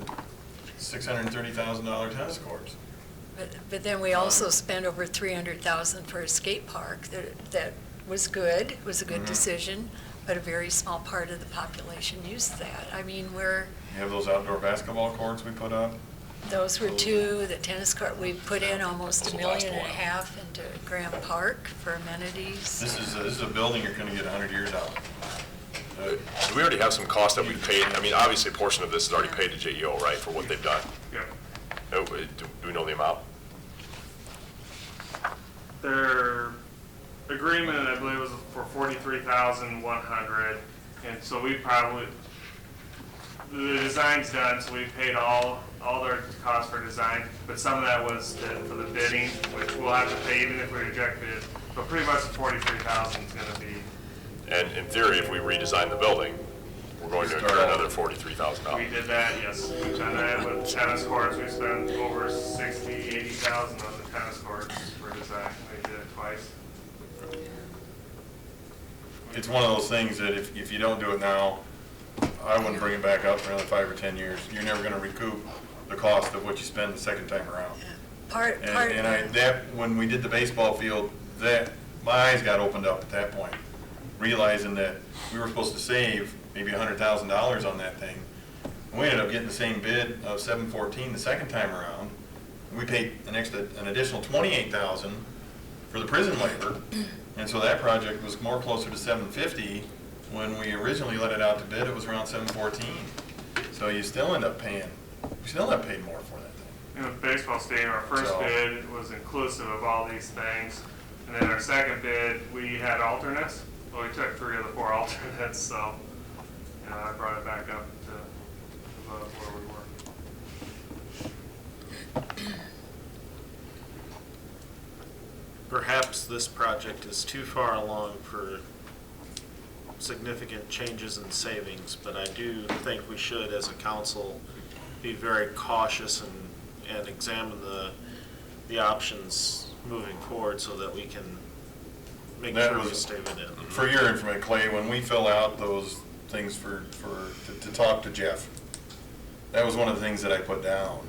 $630,000 tennis courts. But then we also spent over $300,000 for a skate park that was good, was a good decision, but a very small part of the population used that. I mean, You have those outdoor basketball courts we put up, Those were two, the tennis court, we put in almost Those $1.5 will last a million while. into Graham Park for amenities. This is a building you're gonna get 100 years out of. Do we already have some costs that we've paid? I mean, obviously, a portion of this is already paid to JEO, right, for what they've done? Yeah. Do we know the amount? Their agreement, I believe, was for $43,100, and so we probably, the design's done, so we paid all their costs for design, but some of that was for the bidding, which we'll have to pay even if we reject bid, but pretty much the $43,000 is gonna be. And in theory, if we redesign the building, we're going to incur another $43,000. We did that, yes. We've done that with tennis courts. We spent over 60, 80,000 on the tennis courts for design. We did it twice. It's one of those things that if you don't do it now, I wouldn't bring it back up for another 5 or 10 years. You're never gonna recoup the cost of what you spend the second time around. When we did the baseball field, my eyes got opened up at that point, realizing that we were supposed to save maybe $100,000 on that thing. We ended up getting the same bid of $714 the second time around. We paid an additional $28,000 for the prison labor, and so that project was more closer to $750. When we originally let it out to bid, it was around $714. So you still end up paying, we still end up paying more for that thing. You know, the baseball stadium, our first bid was inclusive of all these things. And then our second bid, we had alternates. Well, we took 3 of the 4 alternates, so, you know, I brought it back up to above where we were. Perhaps this project is too far along for significant changes in savings, but I do think we should, as a council, be very cautious and examine the options moving forward so that we can make sure we stay within. For your information, Clay, when we fill out those things to talk to Jeff, that was one of the things that I put down,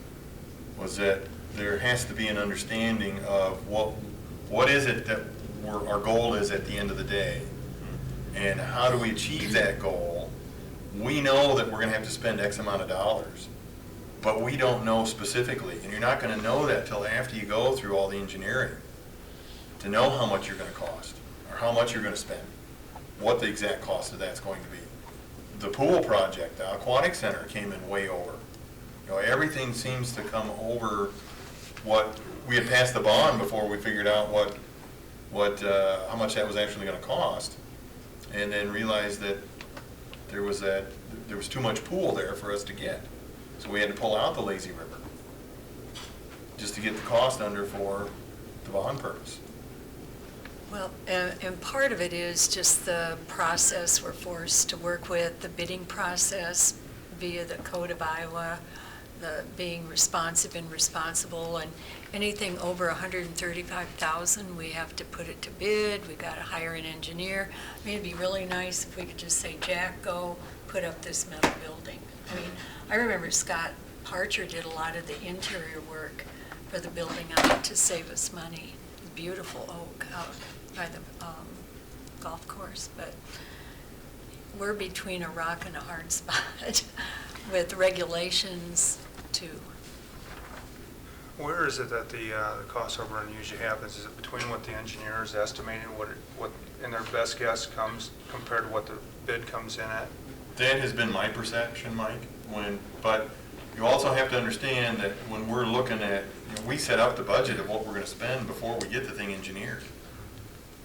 was that there has to be an understanding of what is it that our goal is at the end of the day, and how do we achieve that goal. We know that we're gonna have to spend X amount of dollars, but we don't know specifically, and you're not gonna know that till after you go through all the engineering to know how much you're gonna cost, or how much you're gonna spend, what the exact cost of that's going to be. The pool project, the aquatic center, came in way over. You know, everything seems to come over what, we had passed the bond before we figured out how much that was actually gonna cost, and then realized that there was too much pool there for us to get. So we had to pull out the lazy river, just to get the cost under for the bond purpose. Well, and part of it is just the process we're forced to work with, the bidding process via the Code of Iowa, the being responsive and responsible, and anything over $135,000, we have to put it to bid, we gotta hire an engineer. I mean, it'd be really nice if we could just say, Jack, go put up this metal building. I mean, I remember Scott Parcher did a lot of the interior work for the building out to save us money. Beautiful oak out by the golf course, but we're between a rock and a hard spot with regulations too. Where is it that the cost overrun usually happens? Is it between what the engineer is estimating, what in their best guess comes compared to what the bid comes in at? That has been my perception, Mike, but you also have to understand that when we're looking at, we set up the budget of what we're gonna spend before we get the thing engineered.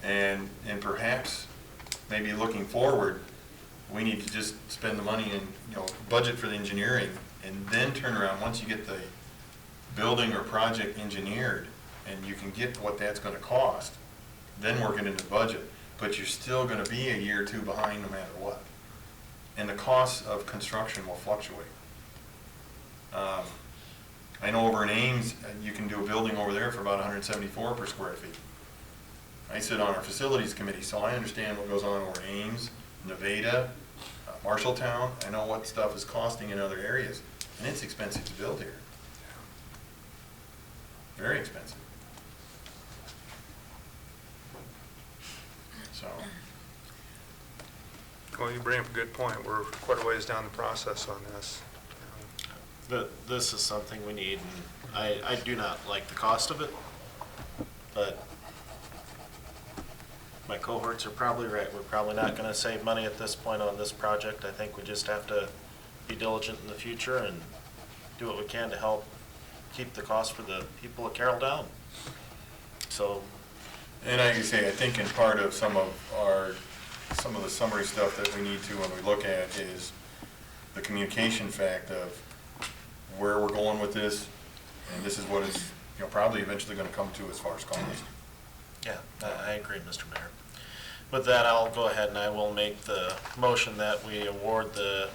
And perhaps, maybe looking forward, we need to just spend the money and, budget for the engineering, and then turn around, once you get the building or project engineered, and you can get what that's gonna cost, then work it into the budget. But you're still gonna be a year or two behind no matter what. And the costs of construction will fluctuate. I know over in Ames, you can do a building over there for about 174 per square feet. I sit on our facilities committee, so I understand what goes on over in Ames, Nevada, Marshalltown. I know what stuff is costing in other areas, and it's expensive to build here. Very expensive. So. Well, you bring up a good point. We're quite a ways down the process on this. This is something we need, and I do not like the cost of it, but my cohorts are probably right. We're probably not gonna save money at this point on this project. I think we just have to be diligent in the future and do what we can to help keep the cost for the people of Carroll down. So, And like you say, I think in part of some of the summary stuff that we need to, when we look at, is the communication fact of where we're going with this, and this is what it's, probably eventually gonna come to as far as cost. yeah, I agree, Mr. Mayor. With that, I'll go ahead and I will make the motion that we award the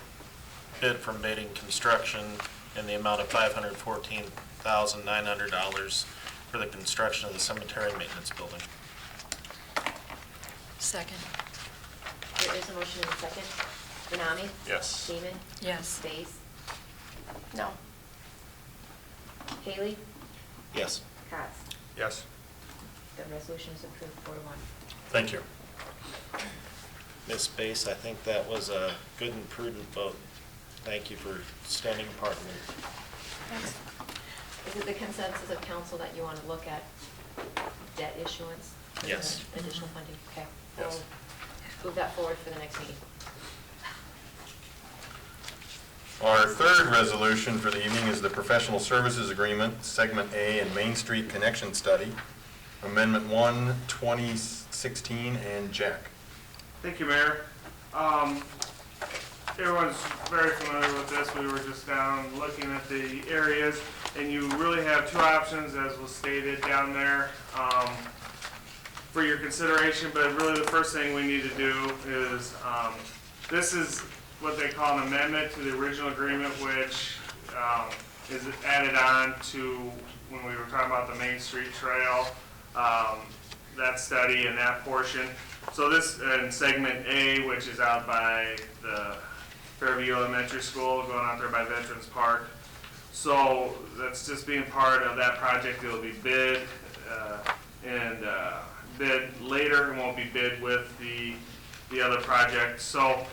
bid from Bating Construction in the amount of $514,900 for the construction of the cemetery maintenance building. Second. There is a motion and a second. Benami? Yes. Seaman? Yes. Space? No. Haley? Yes. Cots? Yes. The resolution is approved 4-1. Thank you. Ms. Space, I think that was a good and prudent vote. Thank you for standing apart from me. Is it the consensus of council that you want to look at debt issuance? for the Yes. Additional funding? Okay. Yes. We'll move that forward for the next meeting. Our third resolution for the evening is the Professional Services Agreement, Segment A and Main Street Connection Study, Amendment 1, 2016, and Jack. Thank you, Mayor. Everyone's very familiar with this. We were just down looking at the areas, and you really have two options, as was stated down there, for your consideration. But really, the first thing we need to do is, this is what they call an amendment to the original agreement, which is added on to when we were talking about the Main Street Trail, that study and that portion. So this, in segment A, which is out by the Fairview Elementary School, going out there by Veterans Park. So that's just being part of that project. It'll be bid and bid later. It won't be bid with the other project. So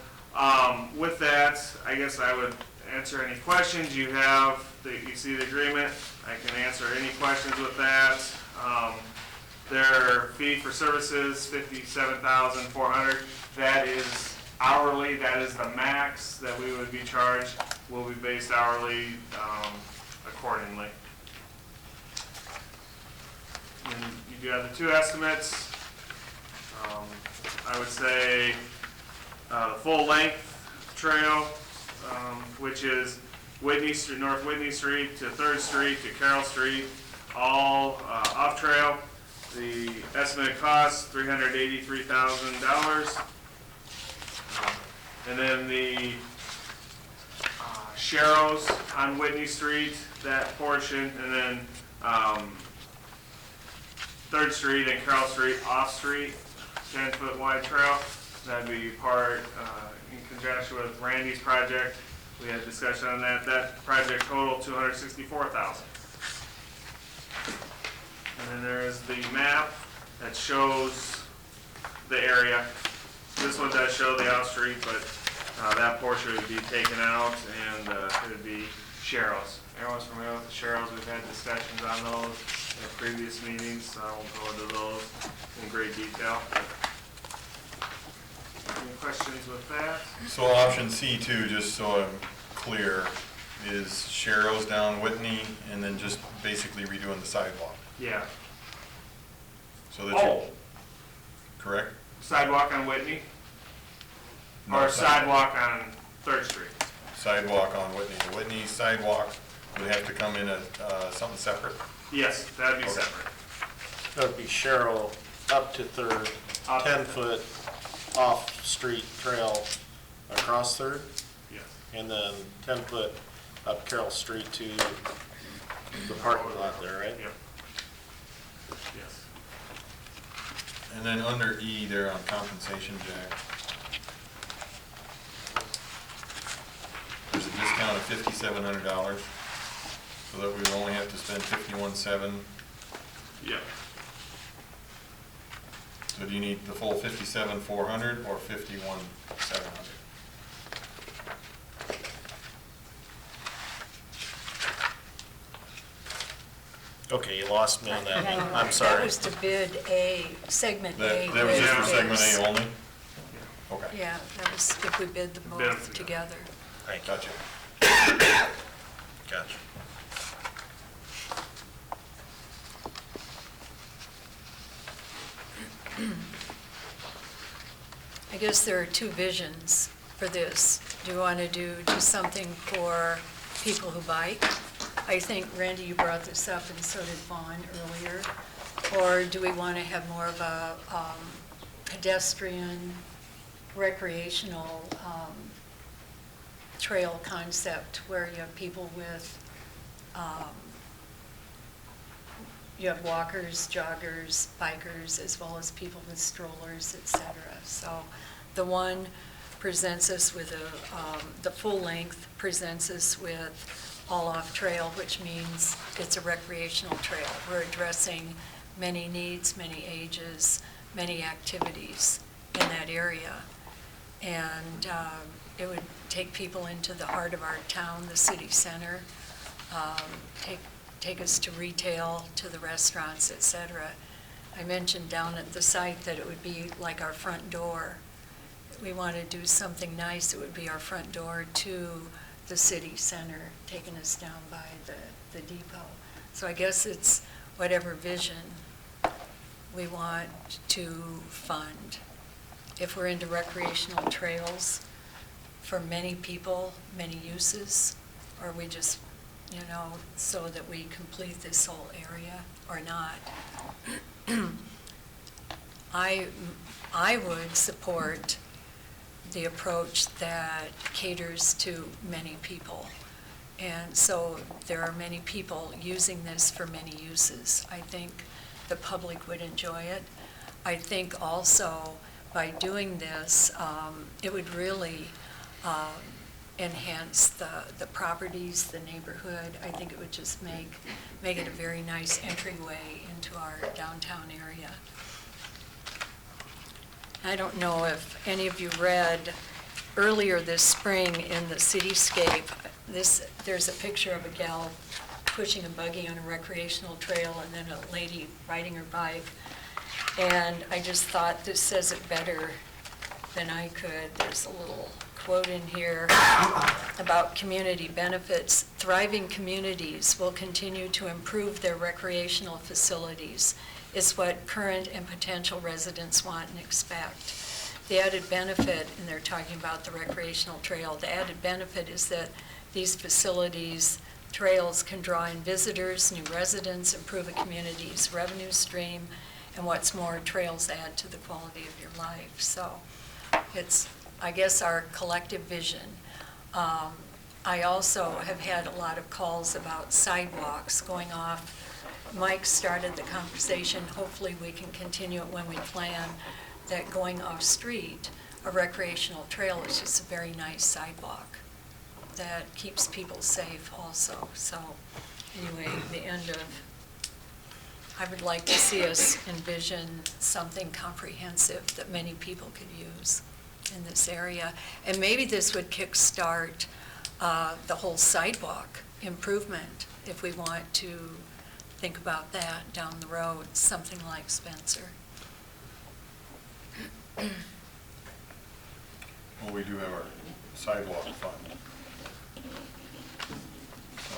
with that, I guess I would answer any questions you have. You see the agreement. I can answer any questions with that. Their fee for services, $57,400. That is hourly. That is the max that we would be charged. Will be based hourly accordingly. And you do have the two estimates. I would say the full length trail, which is Whitney Street, North Whitney Street to 3rd Street to Carroll Street, all off trail. The estimated cost, $383,000. And then the Sharrows on Whitney Street, that portion, and then 3rd Street and Carroll Street off street, 10-foot wide trail. That'd be part in conjunction with Randy's project. We had discussion on that. That project total $264,000. And then there is the map that shows the area. This one does show the out street, but that portion would be taken out, and it would be Sharrows. Everyone's familiar with the Sharrows. We've had discussions on those in previous meetings, so I won't go into those in great detail. Any questions with that? So option C2, just so I'm clear, is Sharrows down Whitney and then just basically redoing the sidewalk. Yeah. So that you, correct? Sidewalk on Whitney? No, Or sidewalk on 3rd Street? Sidewalk on Whitney. The Whitney sidewalk would have to come in as something separate? Yes, that'd be Okay. separate. That would be Sharrow up to 3rd, 10-foot off-street trail across 3rd, Yes. and then 10-foot up Carroll Street to the parking lot there, right? Yep. Yes. And then under E there on compensation, Jack, there's a discount of $5,700, so that we would only have to spend $51,700. Yep. So do you need the full $57,400 or $51,700? Okay, you lost me on that Hang one. on. I'm That sorry. was to bid A, segment A. That was just for with segment bids. A only? Okay. Yeah, that was if we bid them Bid both them together. Thank you. Gotcha. Gotcha. I guess there are two visions for this. Do you want to do something for people who bike? I think, Randy, you brought this up, and so did Vaughn earlier. Or do we want to have more of a pedestrian, recreational trail concept where you have people with, you have walkers, joggers, bikers, as well as people with strollers, et cetera. So the one presents us with the full length presents us with all off trail, which means it's a recreational trail. We're addressing many needs, many ages, many activities in that area. And it would take people into the heart of our town, the city center, take us to retail, to the restaurants, et cetera. I mentioned down at the site that it would be like our front door. We want to do something nice, it would be our front door to the city center, taking us down by the depot. So I guess it's whatever vision we want to fund. If we're into recreational trails for many people, many uses, or we just, so that we complete this whole area or not. I would support the approach that caters to many people. And so there are many people using this for many uses. I think the public would enjoy it. I think also by doing this, it would really enhance the properties, the neighborhood. I think it would just make it a very nice entryway into our downtown area. I don't know if any of you read earlier this spring in the Cityscape, there's a picture of a gal pushing a buggy on a recreational trail and then a lady riding her bike. And I just thought this says it better than I could. There's a little quote in here about community benefits. Thriving communities will continue to improve their recreational facilities. It's what current and potential residents want and expect. The added benefit, and they're talking about the recreational trail, the added benefit is that these facilities, trails can draw in visitors, new residents, improve a community's revenue stream, and what's more, trails add to the quality of your life. So it's, I guess, our collective vision. I also have had a lot of calls about sidewalks going off. Mike started the conversation, hopefully we can continue it when we plan, that going off-street, a recreational trail is just a very nice sidewalk that keeps people safe also. So anyway, the end of, I would like to see us envision something comprehensive that many people could use in this area. And maybe this would kickstart the whole sidewalk improvement if we want to think about that down the road, something like Spencer. Well, we do have our sidewalk fund. So,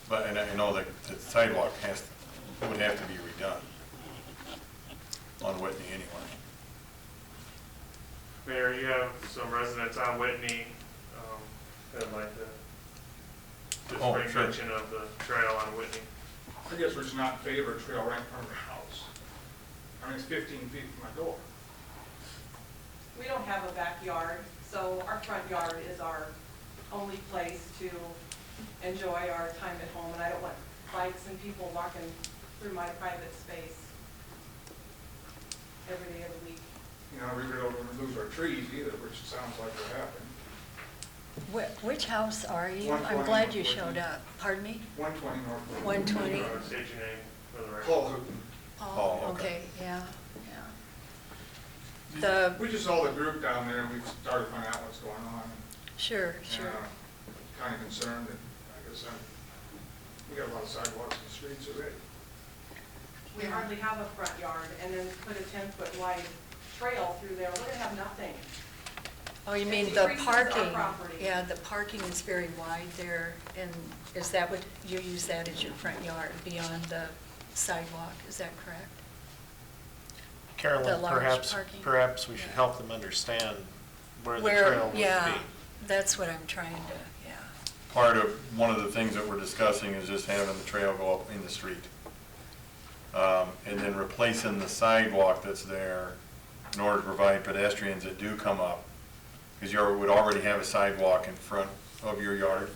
but, and I know that the sidewalk would have to be redone on Whitney anyway. Mayor, you have some residents on Whitney that'd like to just bring sure. mention of the trail on Whitney. I guess we're just not in favor of trail right in front of our house. I mean, it's 15 feet from my door. We don't have a backyard, so our front yard is our only place to enjoy our time at home, and I don't want bikes and people walking through my private space every day of the week. You know, we really don't want to lose our trees either, which sounds like will happen. Which house are you? 120 I'm glad you North showed Whitney. up. Pardon me? 120 North. 120? State your name for the record. Paul Hooten. Oh, Oh, okay. okay, yeah. We just saw the group down there, and we started finding out what's going on. Sure. Kind of concerned that, I guess, We got a lot of sidewalks and streets already. We hardly have a front yard, and then put a 10-foot wide trail through there, we're gonna have nothing. Oh, you It mean the decreases our parking? property. Yeah, the parking is very wide there, and is that what, you use that as your front yard beyond the sidewalk, is that correct? The Carolyn, large perhaps, parking? perhaps we should help them understand where the Where- trail would be. Yeah, that's what I'm trying to, yeah. Part of, one of the things that we're discussing is just having the trail go up in the street. And then replacing the sidewalk that's there in order to provide pedestrians that do come up. Because you would already have a sidewalk in front of your yard.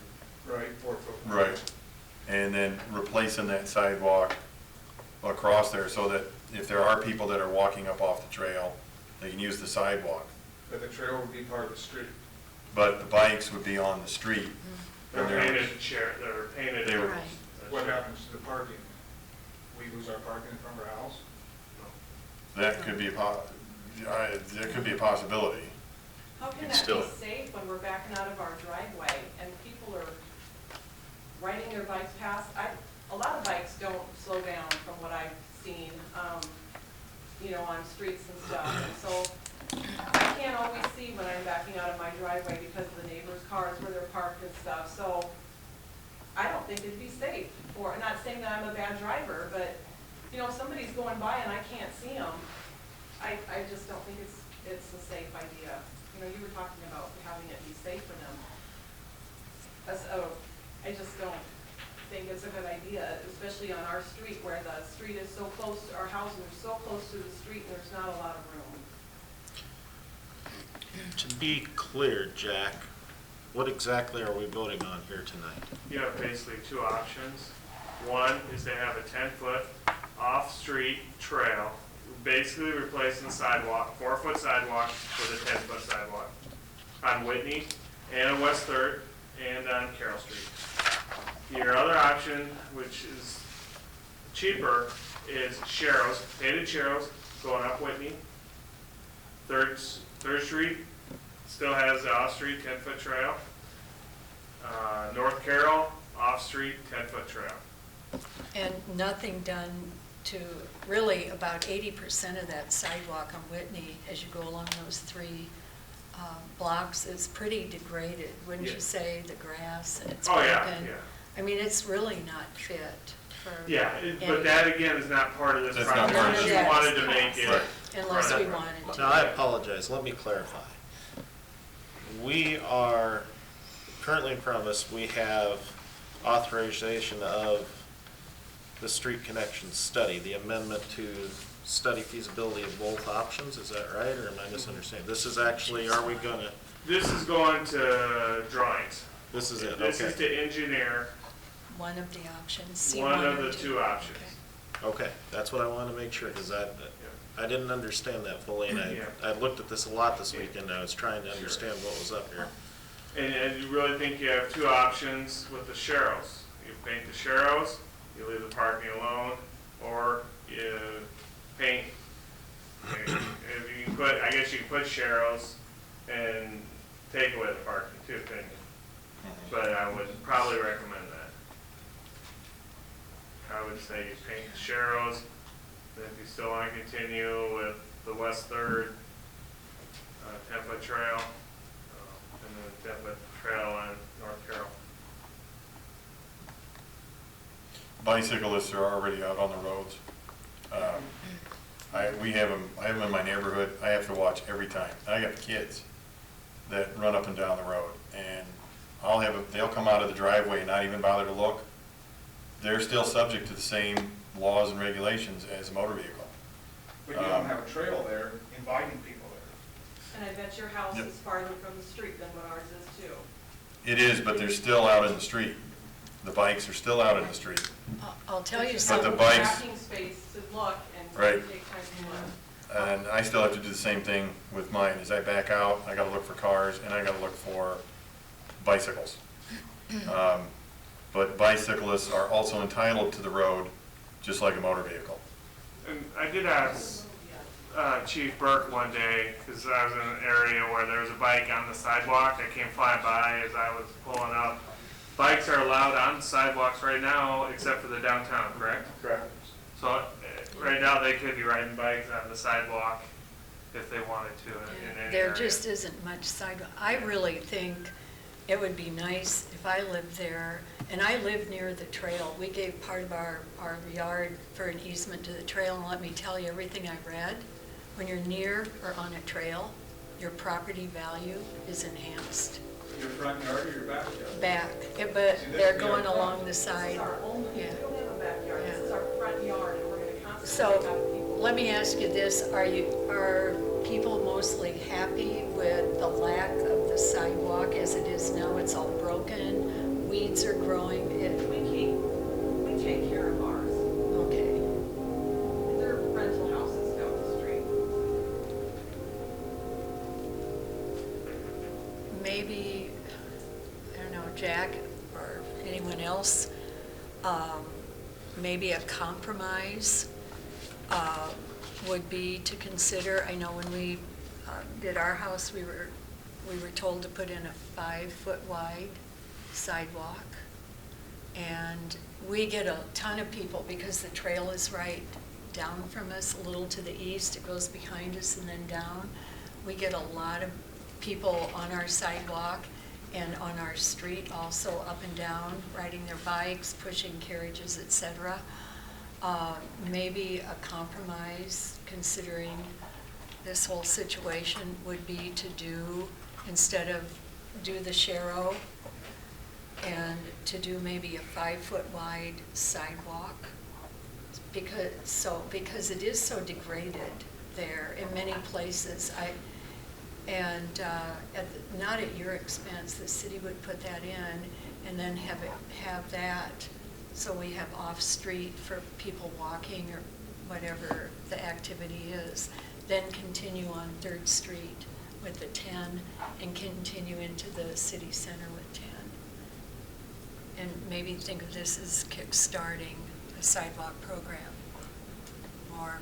Right, 4 foot. Right. And then replacing that sidewalk across there so that if there are people that are walking up off the trail, they can use the sidewalk. But the trail would be part of the street. But the bikes would be on the street. They're And they're- painted they're painted. They were- Right. What happens to the parking? We lose our parking in front of our house? That could be that could be a possibility. How can It's that be still- safe when we're backing out of our driveway and people are riding their bikes past? A lot of bikes don't slow down from what I've seen, you know, on streets and stuff. And so I can't always see when I'm backing out of my driveway because of the neighbors' cars where they're parked and stuff. So I don't think it'd be safe. Or, I'm not saying that I'm a bad driver, but, you know, if somebody's going by and I can't see them, I just don't think it's a safe idea. You know, you were talking about having it be safe for them. I just don't think it's a good idea, especially on our street where the street is so close, our houses are so close to the street and there's not a lot of room. To be clear, Jack, what exactly are we voting on here tonight? You have basically two options. One is to have a 10-foot off-street trail, basically replacing the sidewalk, 4-foot sidewalk with a 10-foot sidewalk on Whitney and on West Third and on Carroll Street. Your other option, which is cheaper, is Sharrows, painted Sharrows going up Whitney. Third Street still has the off-street 10-foot trail. North Carroll, off-street 10-foot trail. And nothing done to, really, about 80% of that sidewalk on Whitney, as you go along those three blocks, is pretty degraded, wouldn't you Yeah. say, the grass and it's Oh, yeah, broken? yeah. I mean, it's really not fit for. Yeah, but any- that again is not part of this That's not project. part of Unless this. you wanted to make it. Right. Unless we Right. wanted to. Now, I apologize, let me clarify. We are, currently in front of us, we have authorization of the street connection study, the amendment to study feasibility of both options, is that right, or am I misunderstanding? This is actually, are we gonna, This is going to drawings. this is it, This is okay. to engineer One of the options, C1 one of or the two options. Okay, that's what I wanted to make sure, because I didn't understand that fully, and Yeah. I looked at this a lot this weekend, I was trying to understand what was up here. And you really think you have two options with the Sharrows. You paint the Sharrows, you leave the parking alone, or you paint, if you can put, I guess you can put Sharrows and take away the parking too, couldn't you? But I would probably recommend that. I would say you paint the Sharrows, then if you still want to continue with the West Third 10-foot trail, and then 10-foot trail on North Carroll. Bicyclists are already out on the roads. I have them in my neighborhood. I have to watch every time. I got kids that run up and down the road, and they'll come out of the driveway and not even bother to look. They're still subject to the same laws and regulations as a motor vehicle. But you don't have a trail there inviting people there. And I bet your house Yep. is farther from the street than what ours is too. It is, but they're still out in the street. The bikes are still out in the street. I'll tell you But something. the bikes- Tracking space to look and Right. take time to look. And I still have to do the same thing with mine. As I back out, I gotta look for cars and I gotta look for bicycles. But bicyclists are also entitled to the road, just like a motor vehicle. And I did ask Chief Burke one day, because I was in an area where there was a bike on the sidewalk. I came flying by as I was pulling up, bikes are allowed on sidewalks right now, except for the downtown, correct? Correct. So, right now, they could be riding bikes on the sidewalk if they wanted to in any There area. just isn't much sidewalk. I really think it would be nice if I lived there, and I live near the trail. We gave part of our yard for an easement to the trail, and let me tell you, everything I read, when you're near or on a trail, your property value is enhanced. Your front yard or your backyard? Back, but they're going along the side. This is our only, we Yeah. don't have a backyard, this Yeah. is our front yard, and we're gonna constantly So, have people. let me ask you this, are people mostly happy with the lack of the sidewalk as it is now? It's all broken, weeds are growing, We take care of ours. okay. They're rental houses down the street. Maybe, I don't know, Jack or anyone else, maybe a compromise would be to consider. I know when we did our house, we were told to put in a 5-foot wide sidewalk. And we get a ton of people because the trail is right down from us, a little to the east. It goes behind us and then down. We get a lot of people on our sidewalk and on our street also, up and down, riding their bikes, pushing carriages, etc. Maybe a compromise, considering this whole situation, would be to do, instead of do the Sharrow, and to do maybe a 5-foot wide sidewalk, because it is so degraded there in many places. Not at your expense, the city would put that in, and then have that, so we have off-street for people walking or whatever the activity is, then continue on 3rd Street with the 10, and continue into the city center with 10. And maybe think of this as kick-starting a sidewalk program. Or,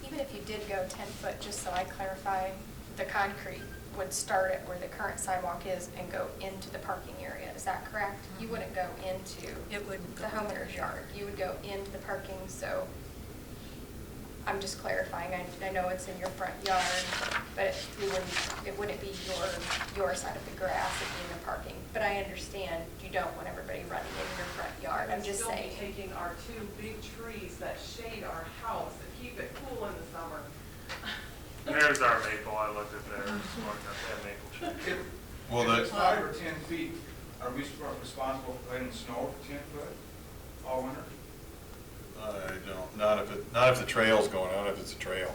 Even if you did go 10 foot, just so I clarify, the concrete would start at where the current sidewalk is and go into the parking area, is that correct? You wouldn't go into it wouldn't go the homeowner's yard, you would go into the parking, so I'm just clarifying, I know it's in your front yard, but it wouldn't be your side of the grass, it'd be in the parking. But I understand you don't want everybody running in your front yard, I'm just saying. We'd still be taking our 2 big trees that shade our house and keep it cool in the summer. There's our maple, I looked at there, marked up that maple tree. Well, If it's 5 or 10 feet, are we responsible for letting snow for 10 foot all winter? I don't, not if the trail's going, not if it's a trail.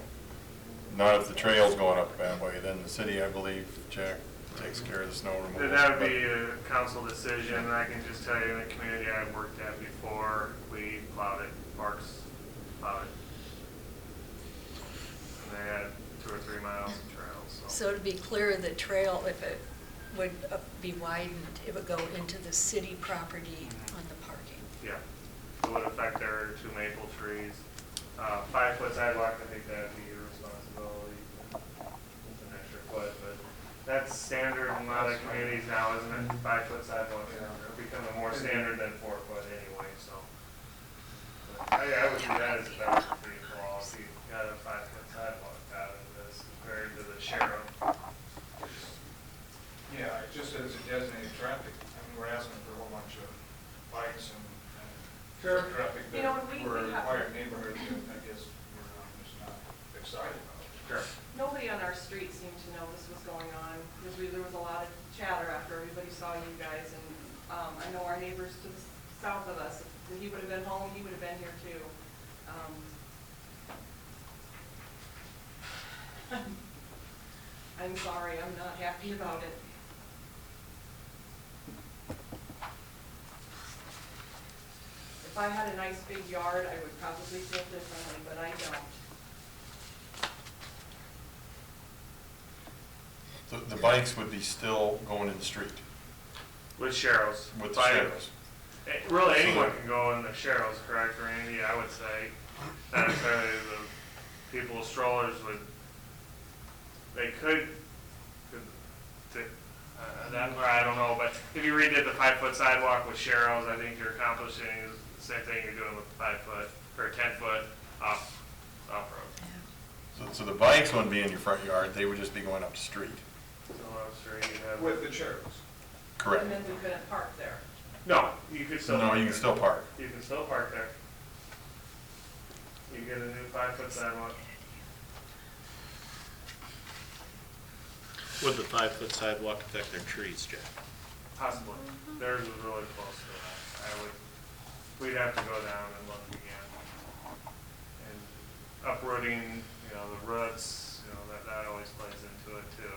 Not if the trail's going up that way, then the city, I believe, Jack, takes care of the snow removal. That would be a council decision, and I can just tell you, in the community I've worked at before, we plowed it, Parks plowed it. And they had 2 or 3 miles of trails, so. so to be clear, the trail, if it would be widened, it would go into the city property on the parking. Yeah, it would affect their 2 maple trees. 5-foot sidewalk, I think that'd be your responsibility. It's an extra foot, but that's standard in a lot of communities now, isn't it? 5-foot sidewalks are becoming more standard than 4 foot anyway, so. But I would view that as a benefit for you all, if you got a 5-foot sidewalk out of this compared to the Sharrow. Yeah, just as a designated traffic, I mean, we're asking for a whole bunch of bikes and traffic You that know, we were have- required neighborhoods, and I guess we're just not excited about it. Sure. Nobody on our street seemed to know this was going on, because there was a lot of chatter after everybody saw you guys, and I know our neighbors to the south of us, if he would have been home, he would have been here too. I'm sorry, I'm not happy about it. If I had a nice big yard, I would probably feel differently, but I don't. The bikes would be still going in the street With Sharrows. with the By- Sharrows. Really, anyone can go in the Sharrows, correct, Randy? I would say, not necessarily the people with strollers would, they could That, or I don't know, but if you redid the 5-foot sidewalk with sharrows, I think you're accomplishing the same thing you're doing with the 5-foot, or 10-foot off-road. So the bikes wouldn't be in your front yard, they would just be going up the street. So I'm sure you have. With the chairs. Correct. And then we couldn't park there. No, you could still. No, park you can there. still park. You can still park there. You get a new 5-foot sidewalk. Would the 5-foot sidewalk affect their trees, Jeff? Possibly. Theirs was really close to that. We'd have to go down and look again. And uprooting, the roots, that always plays into it too.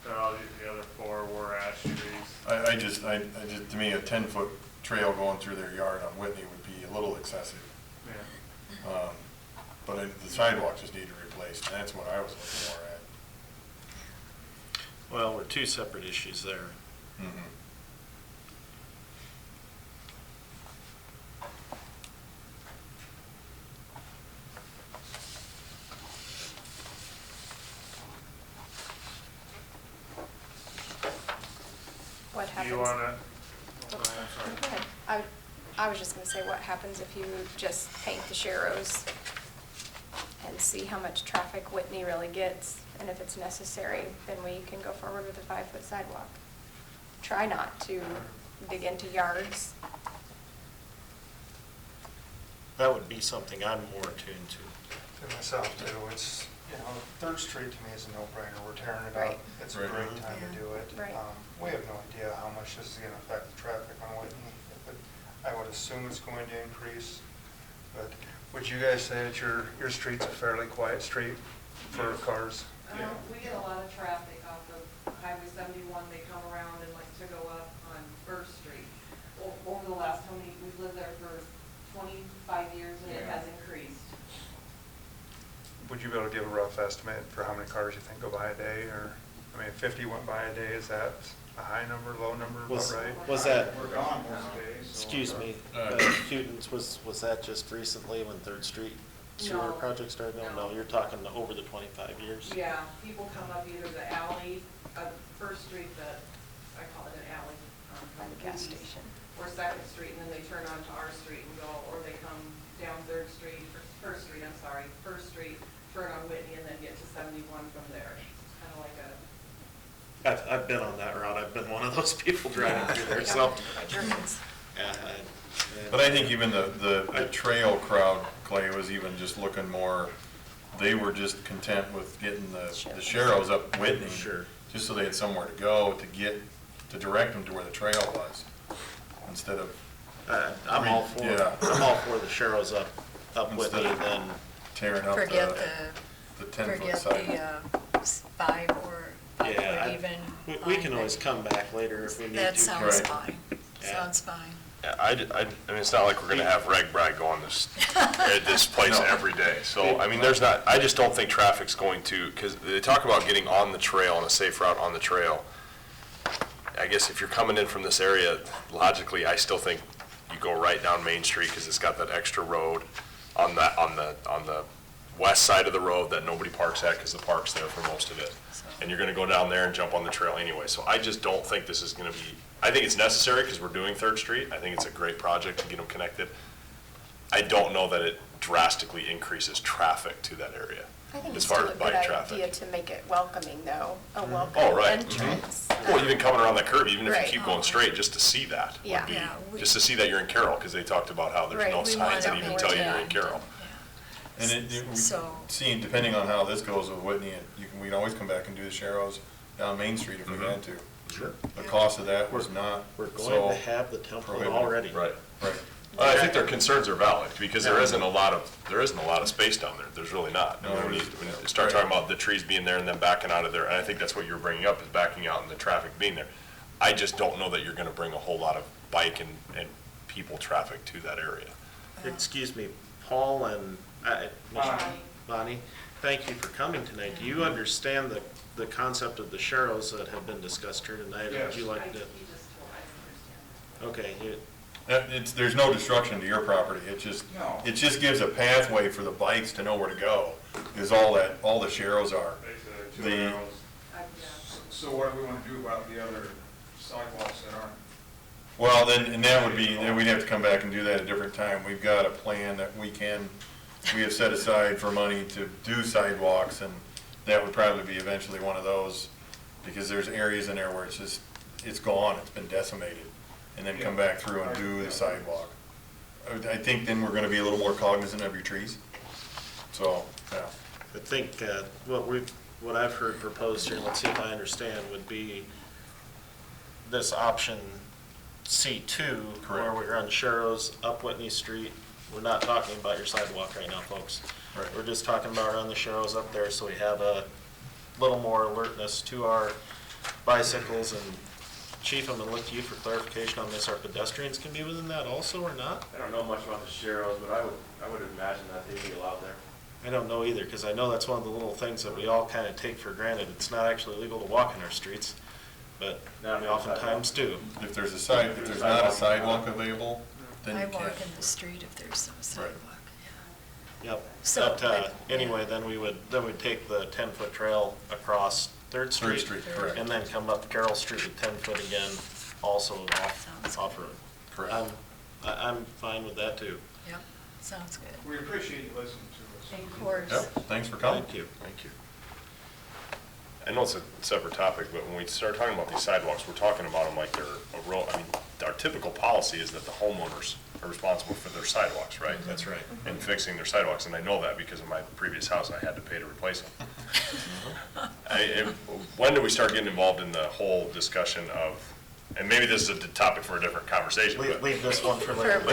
But all the other 4 were ash trees. I just, to me, a 10-foot trail going through their yard on Whitney would be a little excessive. Yeah. But the sidewalks just need to be replaced, and that's what I was looking more at. Well, we're 2 separate issues there. Mhm. What Do happens? you wanna? Oh, go ahead. I was just gonna say, what happens if you just paint the sharrows and see how much traffic Whitney really gets, and if it's necessary, then we can go forward with a 5-foot sidewalk. Try not to dig into yards. That would be something I'm more attuned to. For myself too, it's, 3rd Street to me is a no-brainer. We're tearing it Right. up. It's a Right. great time to do it. Right. We have no idea how much this is gonna affect the traffic on Whitney. I would assume it's going to increase, but would you guys say that your street's a fairly quiet street for cars? We get a lot of traffic off of Highway 71. They come around and like to go up on First Street. Over the last, we've lived there for 25 years and it has increased. Would you be able to give a rough estimate for how many cars you think go by a day, or, 50 went by a day, is that a high number, low number, about right? Was that, We're gone most days. so- excuse me, Hutons, was that just recently when 3rd Street sewer No. project started? No, you're talking over the 25 years? Yeah, people come up either the alley, First Street, I call it an alley. By the gas station. Or 2nd Street, and then they turn onto our street and go, or they come down 3rd Street, or First Street, First Street, turn on Whitney, and then get to 71 from there. It's kind of like a. I've been on that route. I've been one of those people driving through there, so. Yeah, But I think even the trail crowd, Clay, was even just looking more, they were just content with getting the sharrows up Whitney. Sure. Just so they had somewhere to go to direct them to where the trail was, instead of. I'm all for the sharrows up Instead Whitney, of then tearing up Forget the 10-foot forget sidewalk. the 5 or 5 Yeah, foot even. we can always come back later if we need to. That sounds Right. fine. Yeah. Sounds fine. Yeah, I mean, it's not like we're gonna have reg brag going at this place No. every day. So, I mean, I just don't think traffic's going to, because they talk about getting on the trail, on a safe route on the trail. I guess if you're coming in from this area, logically, I still think you go right down Main Street, because it's got that extra road on the west side of the road that nobody parks at, because the park's there for most of it. And you're gonna go down there and jump on the trail anyway. So I just don't think this is gonna be, I think it's necessary because we're doing 3rd Street. I think it's a great project to get them connected. I don't know that it drastically increases traffic to that area. I think as it's far still as a bike good traffic. idea to make it welcoming, though, a Oh, welcoming right. entrance. Well, even coming around that curve, even if Right. you keep going straight, just to see that Yeah. would be, Yeah, just to see that you're in Carroll, because they talked about how there's Right, no we signs want that it even more tell you to you're in that. Carroll. And So- seeing, depending on how this goes with Whitney, we can always come back and do the sharrows down Main Street if we had to. Sure. The cost of that was not We're going so to have the template prohibitive. already. Right. Right. I think their concerns are valid, because there isn't a lot of space down there. There's really not. I mean, when you start talking about the trees being there and then backing out of there, and I think that's what you were bringing up, is backing out and the traffic being there. I just don't know that you're gonna bring a whole lot of bike and people traffic to that area. Excuse me, Paul and Bonnie, thank you for coming tonight. Do you understand the concept of the sharrows that have been discussed here tonight? Or would you like to? He just told, I don't understand. Okay, There's no destruction to your property, No. it just gives a pathway for the bikes to know where to go, is all the sharrows are. Basically, 2 The- arrows. So what do we want to do about the other sidewalks that aren't? Well, then, and that would be, then we'd have to come back and do that at a different time. We've got a plan that we have set aside for money to do sidewalks, and that would probably be eventually one of those, because there's areas in there where it's just, it's gone, it's been decimated, and then come back through and do the sidewalk. I think then we're gonna be a little more cognizant of your trees, so, yeah. I think what I've heard proposed here, let's see if I understand, would be this option C2, where Correct. we run Sharrows up Whitney Street. We're not talking about your sidewalk right now, folks. Right. We're just talking about run the Sharrows up there so we have a little more alertness to our bicycles. And Chief, I'm gonna look to you for clarification on this. Our pedestrians can be within that also or not? I don't know much about the Sharrows, but I would imagine that they'd be allowed there. I don't know either, because I know that's one of the little things that we all kind of take for granted. It's not actually legal to walk in our streets, but we oftentimes do. If there's not a sidewalk available, then I you can't. walk in the street if there's no sidewalk. Yep. So, But anyway, then we'd take the 10-foot trail across Third Street. Third Street, correct. And then come up Carroll Street with 10-foot again, also off-road. Correct. I'm fine with that too. Yep, sounds good. We appreciate you listening to us. Of course. Yep, thanks for coming. Thank you. Thank you. I know it's a separate topic, but when we start talking about these sidewalks, we're talking about them like they're a road. I mean, our typical policy is that the homeowners are responsible for their sidewalks, right? That's right. And fixing their sidewalks, and I know that because of my previous house, I had to pay to replace them. When do we start getting involved in the whole discussion of, and maybe this is a topic for a different conversation, but Leave this one for later. Leave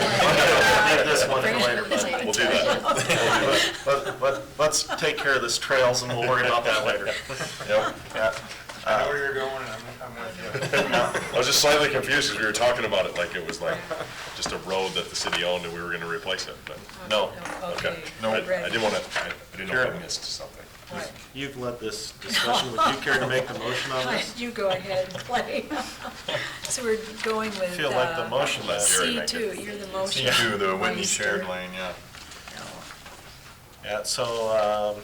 this one for later. we'll do that. Let's take care of this trails and we'll worry about that later. Yep. Yeah. I know where you're going, and I'm with you. I was just slightly confused because we were talking about it like it was like just a road that the city owned and we were gonna replace it, but no. Okay. No, I didn't know if I missed something. Right. You've led this discussion. Would you care to make the motion on this? You go ahead and play. So we're going with. Feel like the motion last year. C2, you're the motion. C2, the Whitney Meister. shared lane, yeah. Yeah, so,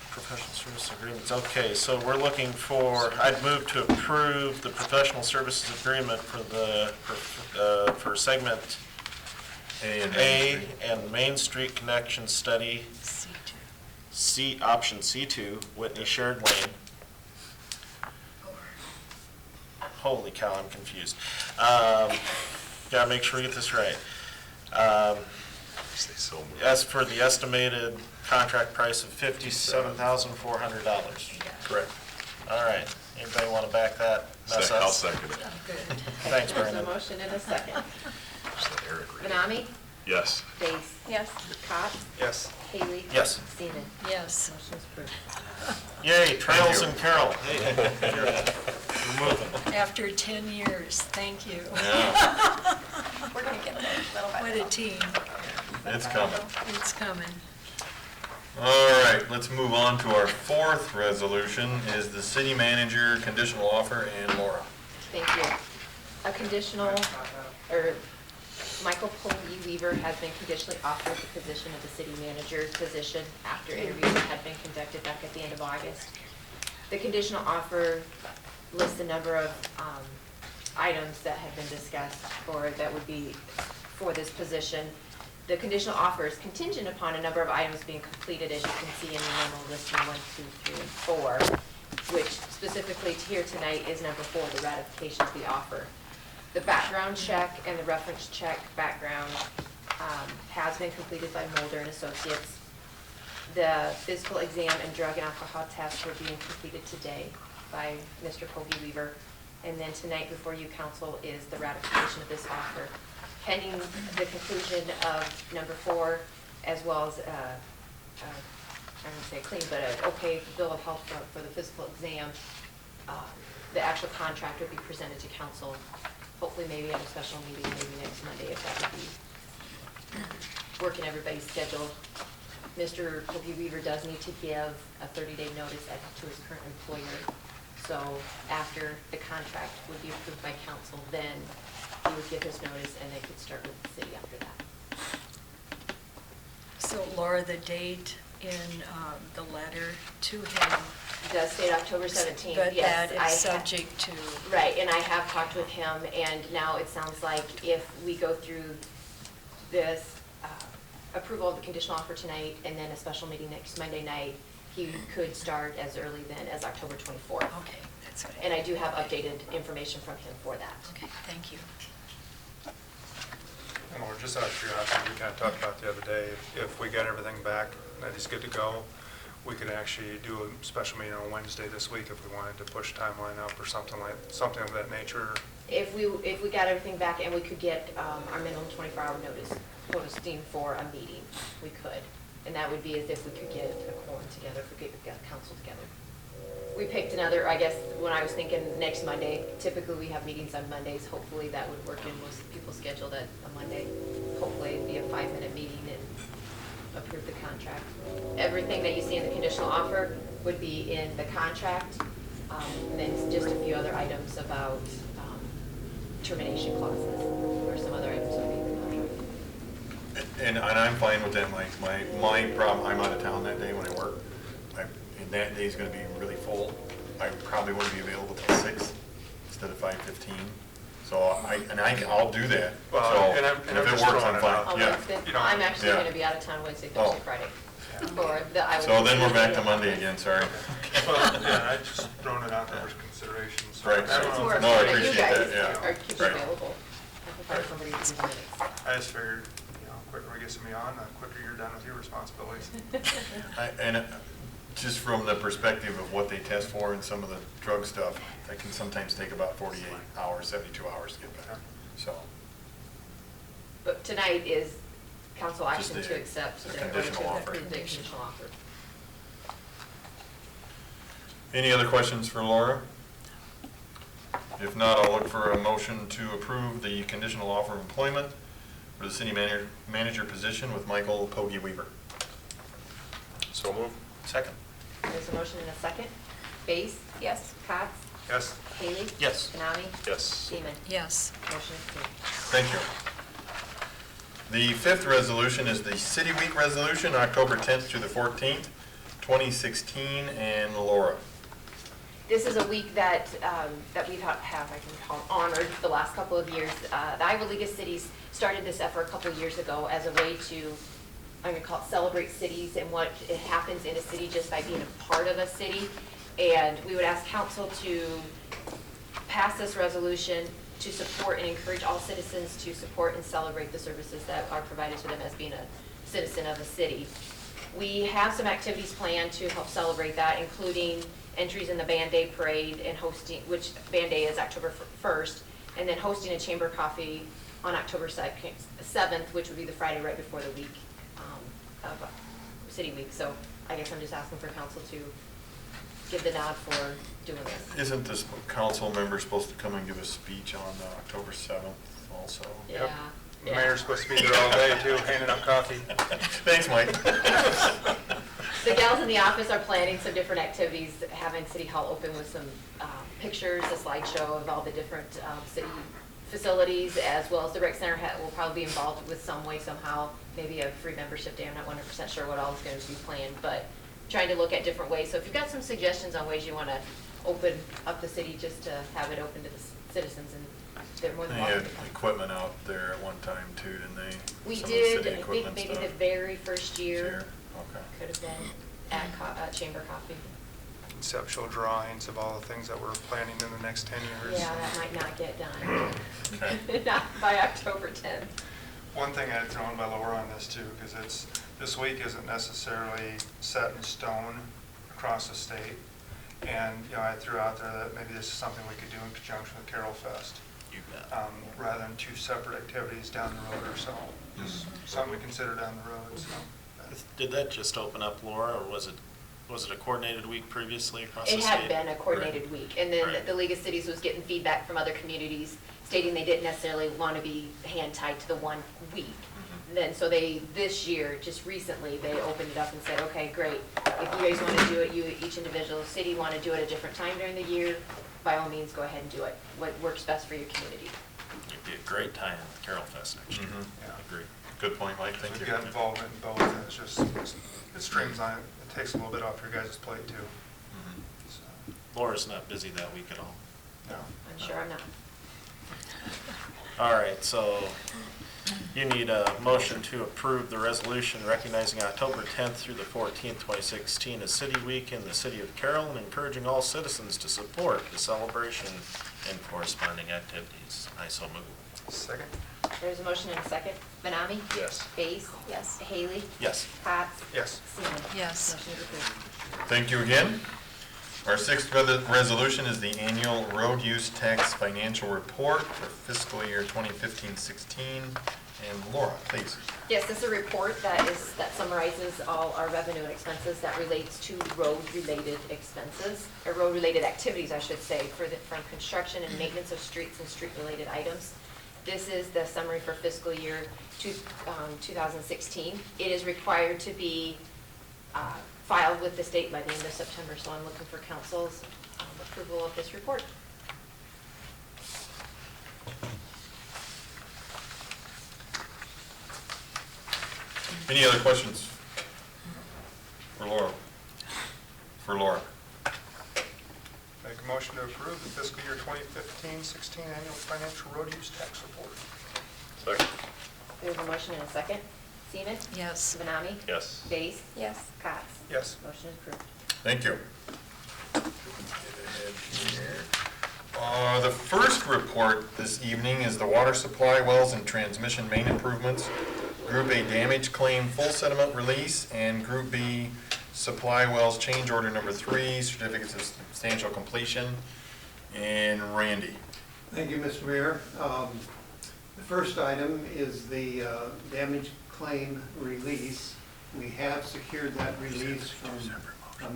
professional service agreements, okay, so we're looking for, I'd move to approve the professional services agreement for for segment A and Main Street Connection Study, C2. option C2, Whitney Shared Lane. Holy cow, I'm confused. Gotta make sure we get this right. As for the estimated contract price of $57,400. Correct. All right, anybody want to back that mess up? I'll second it. Good. Thanks, There's a Brandon. motion and a second. Just let Eric read it. Benami? Yes. Days? Yes. Cox? Yes. Haley? Yes. Seaman? Yes. Motion's approved. Yay, Trails you. in Carroll. Hey, we're moving. After 10 years, thank you. We're gonna get there little by What little. a team. It's coming. It's coming. All right, let's move on to our fourth resolution, is the city manager conditional offer, and Laura. Thank you. A conditional, or Michael Polly Weaver has been conditionally offered the position of the city manager's position after interviews had been conducted back at the end of August. The conditional offer lists a number of items that have been discussed that would be for this position. The conditional offer is contingent upon a number of items being completed, as you can see in the memo listing 1, 2, 3, and 4, which specifically here tonight is number 4, the ratification of the offer. The background check and the reference check background has been completed by Mulder and Associates. The physical exam and drug and alcohol tests are being completed today by Mr. Kobe Weaver. And then tonight before you, council, is the ratification of this offer. Pending the conclusion of number 4, as well as, I wouldn't say clean, but an okay bill of health for the physical exam, the actual contract would be presented to council, hopefully maybe at a special meeting, maybe next Monday, if that would be working everybody's schedule. Mr. Kobe Weaver does need to give a 30-day notice to his current employer. So after the contract would be approved by council, then he would give his notice and they could start with the city after that. So Laura, the date in the letter to him does state October 17th, But yes. that I is ha- subject to, Right, and I have talked with him, and now it sounds like if we go through this approval of the conditional offer tonight and then a special meeting next Monday night, he could start as early then as October 24th. okay, that's what And I do have updated information from him for that. Okay, thank you. And we're just out of curiosity, we kind of talked about the other day, if we got everything back, that he's good to go, we could actually do a special meeting on Wednesday this week if we wanted to push timeline up or something of that nature. If we got everything back and we could get our minimum 24-hour notice posting for a meeting, we could. And that would be as if we could get a quorum together, if we could get council together. We picked another, I guess, when I was thinking next Monday, typically we have meetings on Mondays. Hopefully that would work in most people's schedule that a Monday. Hopefully it'd be a 5-minute meeting and approve the contract. Everything that you see in the conditional offer would be in the contract. And then just a few other items about termination clauses or some other items would be in the contract. And I'm fine with that, Mike. My problem, I'm out of town that day when I work. And that day's gonna be really full. I probably wouldn't be available till 6 instead of 5:15. So I'll do that. Well, So, and I'm if it just works, throwing I'm it fine, out. yeah. I'm actually Yeah. going to be out of town Wednesday, Oh. Thursday, Friday. For the Iowa So then we're back to City. Monday again, sorry. Well, yeah, I just thrown it out there for consideration. So Right. I don't It's know more if- No, I important that you appreciate guys that, yeah. are keep Right. available. I can find somebody to do the minutes. I just figured, quicker we get somebody on, the quicker you're done with your responsibilities. And just from the perspective of what they test for and some of the drug stuff, that can sometimes take about 48 hours, 72 hours to get back. So, But tonight is council Just action the- to accept, the or to conditional offer. approve the conditional offer. any other questions for Laura? If not, I'll look for a motion to approve the conditional offer of employment for the city manager position with Michael Poggy Weaver. So move. Second. There's a motion and a second. Base? Yes. Cox? Yes. Haley? Yes. Benami? Yes. Seaman? Yes. Motion approved. Thank you. The fifth resolution is the City Week resolution, October 10th through the 14th, 2016, and Laura. This is a week that we've I can call honored the last couple of years. The Iowa League of Cities started this effort a couple of years ago as a way to, I'm going to call it celebrate cities and what it happens in a city just by being a part of a city. And we would ask council to pass this resolution to support and encourage all citizens to support and celebrate the services that are provided to them as being a citizen of a city. We have some activities planned to help celebrate that, including entries in the Band Day Parade and hosting, which Band Day is October 1st, and then hosting a chamber coffee on October 7th, which would be the Friday right before the week of City Week. So I guess I'm just asking for council to give the nod for doing this. Isn't this council member supposed to come and give a speech on October 7th also? Yeah. The mayor's supposed to be there all day too, handing out coffee. Thanks, Mike. The gals in the office are planning some different activities, having City Hall open with some pictures, a slideshow of all the different city facilities, as well as the rec center will probably be involved with some way, somehow, maybe a free membership day. I'm not 100% sure what all is going to be planned, but trying to look at different ways. So if you've got some suggestions on ways you want to open up the city just to have it open to the citizens, and they're more They than had welcome to come. equipment out there at one time too, didn't they? We Some of the did, city I think equipment maybe stuff. the very first year Sure. Okay. could have been at Chamber Coffee. Conceptual drawings of all the things that we're planning in the next 10 years. Yeah, that might not get done. Okay. Not by October 10th. One thing I'd throw in by Laura on this too, because this week isn't necessarily set in stone across the state. And, I threw out there that maybe this is something we could do in conjunction with Carroll Fest. You bet. Rather than two separate activities down the road or so. Just something to consider down the road, so. Did that just open up, Laura, or was it a coordinated week previously across the It state? had been a coordinated week, and then Right. the League of Cities was getting feedback from other communities stating they didn't necessarily want to be hand-tied to the one week. Then, so this year, just recently, they opened it up and said, okay, great, if you guys want to do it, each individual city want to do it a different time during the year, by all means, go ahead and do it, what works best for your community. It'd be a great time with Carroll Fest next year. Mhm. Yeah, agreed. Good point, Mike, thank If you. you got involvement in both, and it streamlines, it takes a little bit off your guys' plate too. Laura's not busy that week at all. No. I'm sure I'm not. All right, so you need a motion to approve the resolution recognizing October 10th through the 14th, 2016 as City Week in the city of Carroll and encouraging all citizens to support the celebration and corresponding activities. I so move. Second? There's a motion and a second. Benami? Yes. Base? Yes. Haley? Yes. Cots? Yes. Seaman? Yes. Motion is approved. Thank you again. Our sixth resolution is the annual road use tax financial report for fiscal year 2015-16. And Laura, please. Yes, this is a report that summarizes all our revenue and expenses that relates to road-related expenses, or road-related activities, I should say, from construction and maintenance of streets and street-related items. This is the summary for fiscal year 2016. It is required to be filed with the state by the end of September, so I'm looking for council's approval of this report. Any other questions for Laura? Make a motion to approve the fiscal year 2015-16 annual financial road use tax report. Second. There's a motion and a second. Seaman? Yes. Benami? Yes. Base? Yes. Cots? Yes. Motion is approved. Thank you. The first report this evening is the water supply wells and transmission main improvements, Group A damage claim full settlement release, and Group B supply wells change order number 3, certificates of substantial completion. And Randy. Thank you, Mr. Mayor. The first item is the damage claim release. We have secured that release from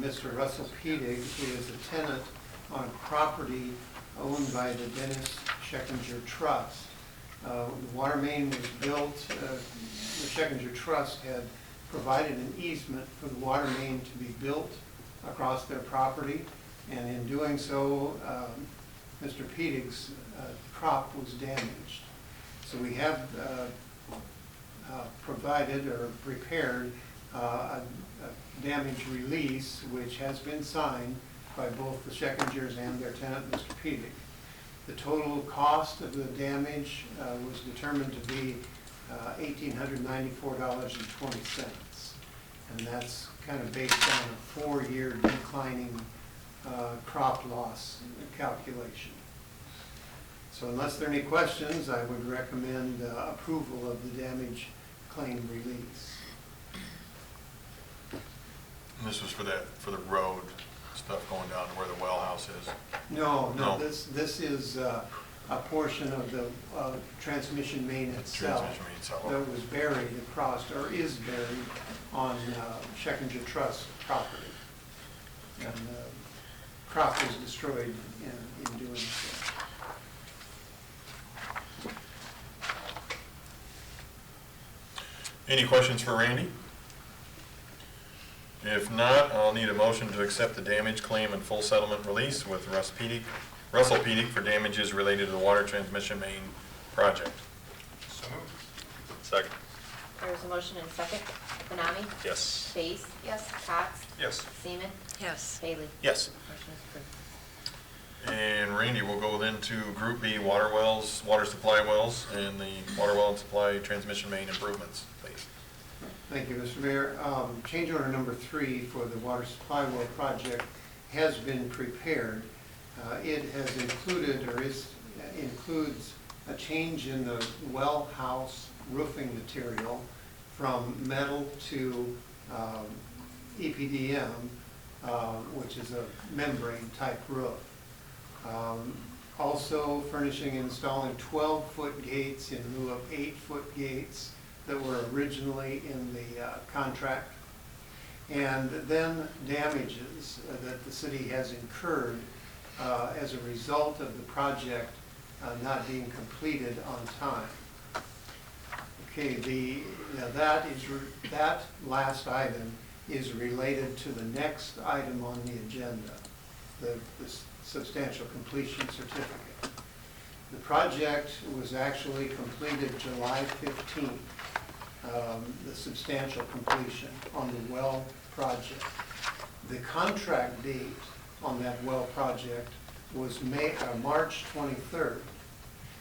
Mr. Russell Pedig, who is a tenant on property owned by the Dennis Scheckinger Trust. The water main was built, the Scheckinger Trust had provided an easement for the water main to be built across their property, and in doing so, Mr. Pedig's crop was damaged. So we have provided or prepared a damage release, which has been signed by both the Scheckingers and their tenant, Mr. Pedig. The total cost of the damage was determined to be $1,894.20. And that's kind of based on a 4-year declining crop loss calculation. So unless there are any questions, I would recommend approval of the damage claim release. And this was for the road stuff going down to where the well house is? No, No. this is a portion of the transmission main itself Transmission main itself. that was buried across, or is buried on Scheckinger Trust property. And crop was destroyed in doing so. Any questions for Randy? If not, I'll need a motion to accept the damage claim and full settlement release with Russell Pedig for damages related to the water transmission main project. So moved. Second. There's a motion and a second. Benami? Yes. Base? Yes. Cots? Yes. Seaman? Yes. Haley? Yes. Motion is approved. And Randy, we'll go then to Group B water wells, water supply wells, and the water well and supply transmission main improvements, please. Thank you, Mr. Mayor. Change order number 3 for the water supply well project has been prepared. It has included, or includes a change in the well house roofing material from metal to EPDM, which is a membrane type roof. Also furnishing and installing 12-foot gates in lieu of 8-foot gates that were originally in the contract. And then damages that the city has incurred as a result of the project not being completed on time. Okay, that last item is related to the next item on the agenda, the substantial completion certificate. The project was actually completed July 15th, the substantial completion on the well project. The contract date on that well project was March 23rd.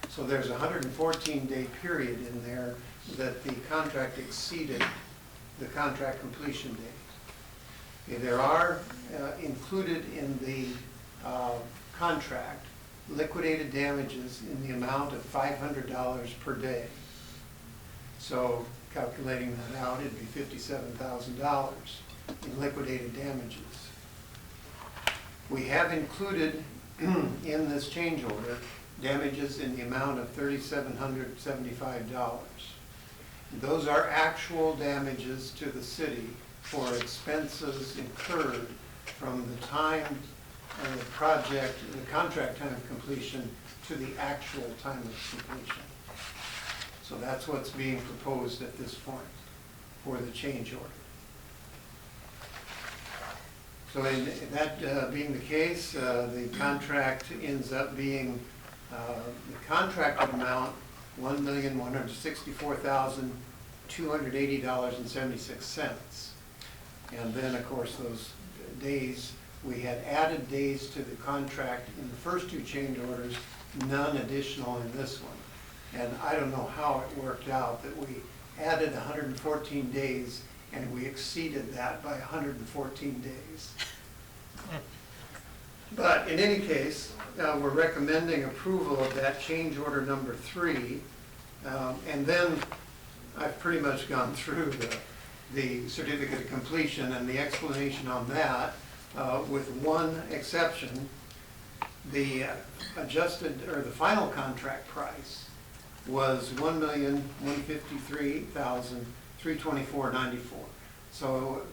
So there's a 114-day period in there that the contract exceeded the contract completion date. Okay, there are included in the contract liquidated damages in the amount of $500 per day. So calculating that out, it'd be $57,000 in liquidated damages. We have included in this change order damages in the amount of $3,775. Those are actual damages to the city for expenses incurred from the time the project, the contract time of completion to the actual time of completion. So that's what's being proposed at this point for the change order. So in that being the case, the contract ends up being the contracted amount, $1,164,280.76. And then, of course, those days, we had added days to the contract in the first two change orders, none additional in this one. And I don't know how it worked out that we added 114 days and we exceeded that by 114 days. But in any case, we're recommending approval of that change order number 3. And then I've pretty much gone through the certificate of completion and the explanation on that, with one exception. The adjusted, or the final contract price was $1,153,324.94. So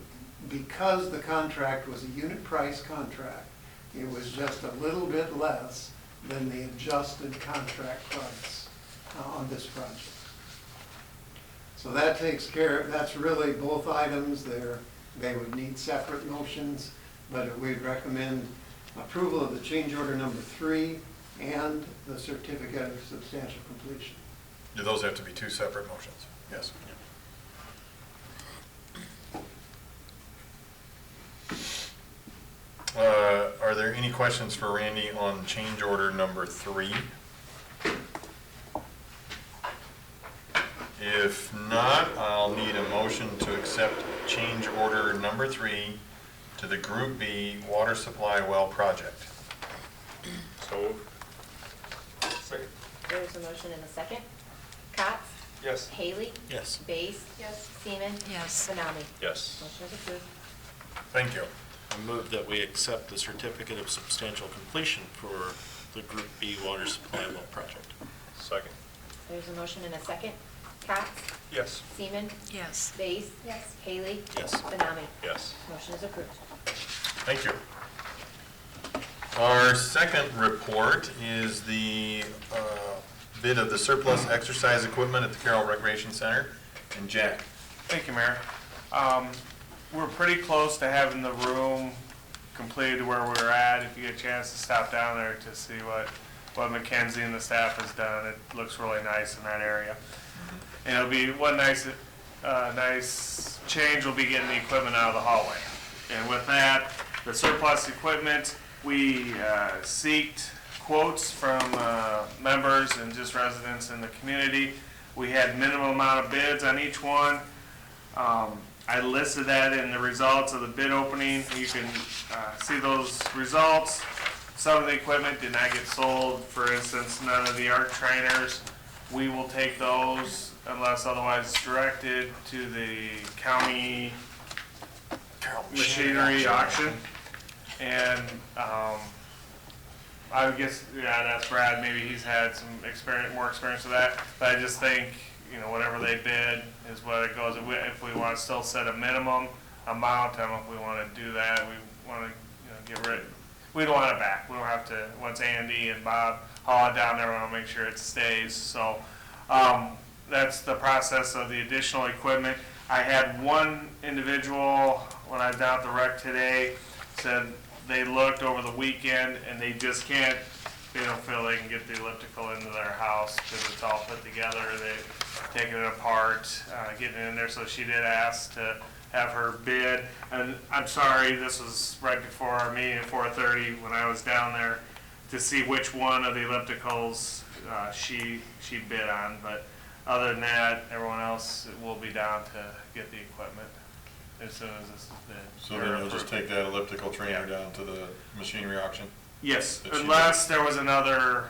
because the contract was a unit price contract, it was just a little bit less than the adjusted contract price on this project. So that takes care of, that's really both items. They would need separate motions, but we'd recommend approval of the change order number 3 and the certificate of substantial completion. Do those have to be two separate motions? Yes. Are there any questions for Randy on change order number 3? If not, I'll need a motion to accept change order number 3 to the Group B water supply well project. So, second. There's a motion and a second. Cots? Yes. Haley? Yes. Base? Yes. Seaman? Yes. Benami? Yes. Motion is approved. Thank you. I move that we accept the certificate of substantial completion for the Group B water supply well project. Second. There's a motion and a second. Cots? Yes. Seaman? Yes. Base? Yes. Haley? Yes. Benami? Yes. Motion is approved. Thank you. Our second report is the bid of the surplus exercise equipment at the Carroll Recreation Center. And Jack. Thank you, Mayor. We're pretty close to having the room completed where we're at. If you get a chance to stop down there to see what Mackenzie and the staff has done, it looks really nice in that area. And it'll be one nice change will be getting the equipment out of the hallway. And with that, the surplus equipment, we seeked quotes from members and just residents in the community. We had minimum amount of bids on each one. I listed that in the results of the bid opening. You can see those results. Some of the equipment did not get sold. For instance, none of the art trainers. We will take those unless otherwise directed to the county machinery auction. And I would guess, yeah, that's Brad. Maybe he's had some more experience with that. But I just think, whatever they bid is what it goes. If we want to still set a minimum amount, I don't know if we want to do that. We want to, get rid. We don't want it back. We don't have to. Once Andy and Bob haul it down there, we want to make sure it stays. So that's the process of the additional equipment. I had one individual when I was down at the rec today said they looked over the weekend and they just can't. They don't feel they can get the elliptical into their house because it's all put together. They've taken it apart, getting it in there. So she did ask to have her bid. And I'm sorry, this was right before our meeting at 4:30 when I was down there to see which one of the ellipticals she bid on. But other than that, everyone else will be down to get the equipment as soon as this is bid. So then you'll just take that elliptical trainer down to the machinery auction? Yes, That she unless there was another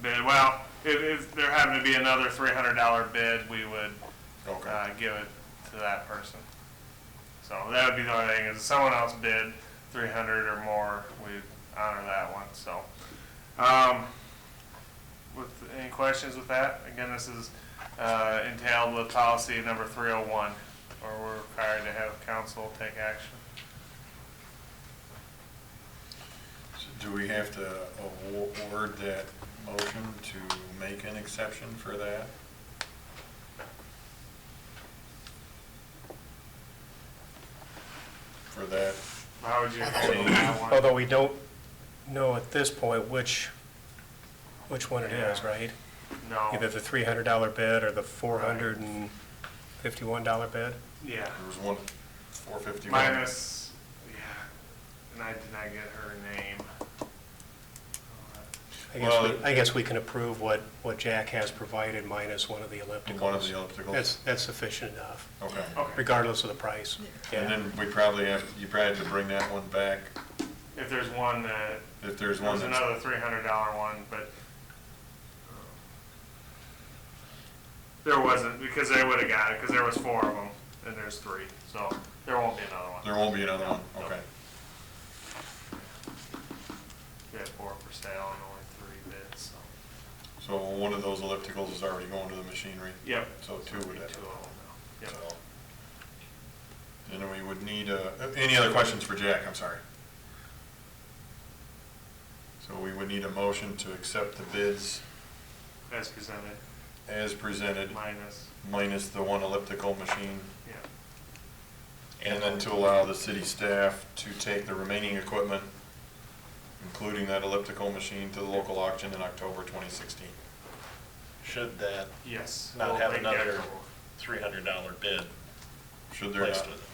bid. Well, if there happened to be another $300 bid, we would give it to that person. So that would be the only thing, is if someone else bid 300 or more, we'd honor that one, so. With any questions with that? Again, this is entailed with policy number 301, or we're required to have council take action. So do we have to award that motion to make an exception for that? For that? How would you handle that one? Although we don't know at this point which one it is, right? No. Either the $300 bid or the $451 bid? Yeah. There was one, 451. Minus, yeah, and I did not get her name. I guess we can approve what Jack has provided minus one of the ellipticals. One of the ellipticals? That's sufficient enough, Okay. regardless of the price. And then you probably have to bring that one back. If there's one that, If there's there one was that's, another $300 one, but there wasn't, because they would have got it, because there was 4 of them, and there's 3, so there won't be another one. there won't be another one, No. okay. We had 4 for sale and only 3 bids, so. So one of those ellipticals is already going to the machinery? Yep. So 2 would have. 2 of them now. Yep. So, then we would need, any other questions for Jack? I'm sorry. So we would need a motion to accept the bids As presented, as presented, minus the one elliptical machine, yeah. and then to allow the city staff to take the remaining equipment, including that elliptical machine, to the local auction in October 2016. Should that Yes. not we'll have take another care of $300 bid Should there placed not? with it?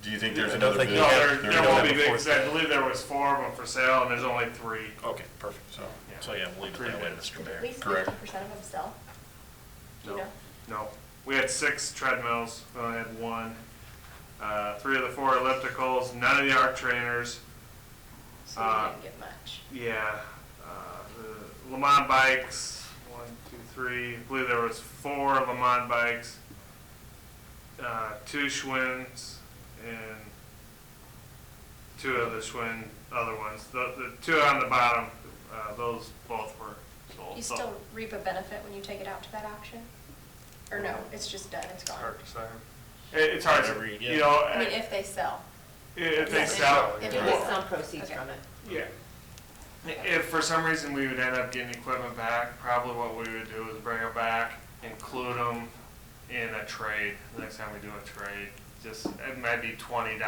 Do you think there's I don't another think bid? you No, have- there you don't won't have be, a because I believe there was 4 of them for sale, and there's only 3. Okay, perfect. So, Yeah. So yeah, we'll leave it 3 that way, bids. Mr. Mayor. At least Correct. 50% of them sell? Do you No. know? No, we had 6 treadmills, we only had 1. 3 of the 4 ellipticals, none of the arc trainers. So we didn't get much. Yeah, the Le Mans bikes, 1, 2, 3, I believe there was 4 Le Mans bikes, 2 Schwinn's, and 2 of the Schwinn other ones. The 2 on the bottom, those both were sold. You So still reap a benefit when you take it out to that auction? Or no, it's just done, it's it's gone? hard to say. It's hard to, Whatever you get. you know, I mean, if they sell. if they Yes, sell. if There they is sell. some proceeds Okay. from it. Yeah. If for some reason we would end up getting equipment back, probably what we would do is bring it back, include them in a trade, the next time we do a trade. Just, it might be $20, you know.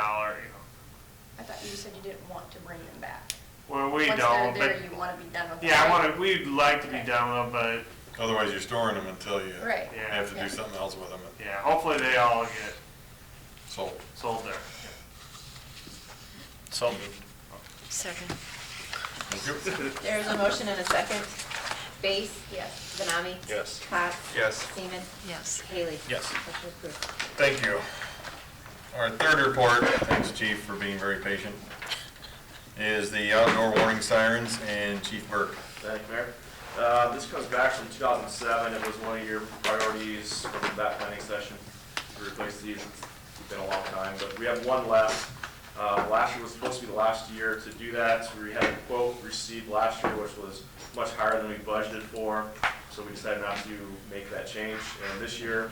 I thought you said you didn't want to bring them back. Well, we Once don't, they're but, there, you want to be done with them. yeah, we'd like to be Okay. done with them, otherwise you're storing them until you Right. Yeah. have to Yeah. do something else with them. but, yeah, hopefully they all get Sold. sold there. So Second. Thank you. There's a motion and a second. Base? Yes. Benami? Yes. Cox? Yes. Seaman? Yes. Haley? Yes. Motion approved. Thank you. Our third report, thanks Chief for being very patient, is the outdoor warning sirens, and Chief Burke. Thank you, Mayor. This comes back from 2007. It was one of your priorities from that planning session to replace these. It's been a long time, but we have one left. Last year was supposed to be the last year to do that. We had a quote received last year, which was much higher than we budgeted for, so we decided not to make that change. And this year,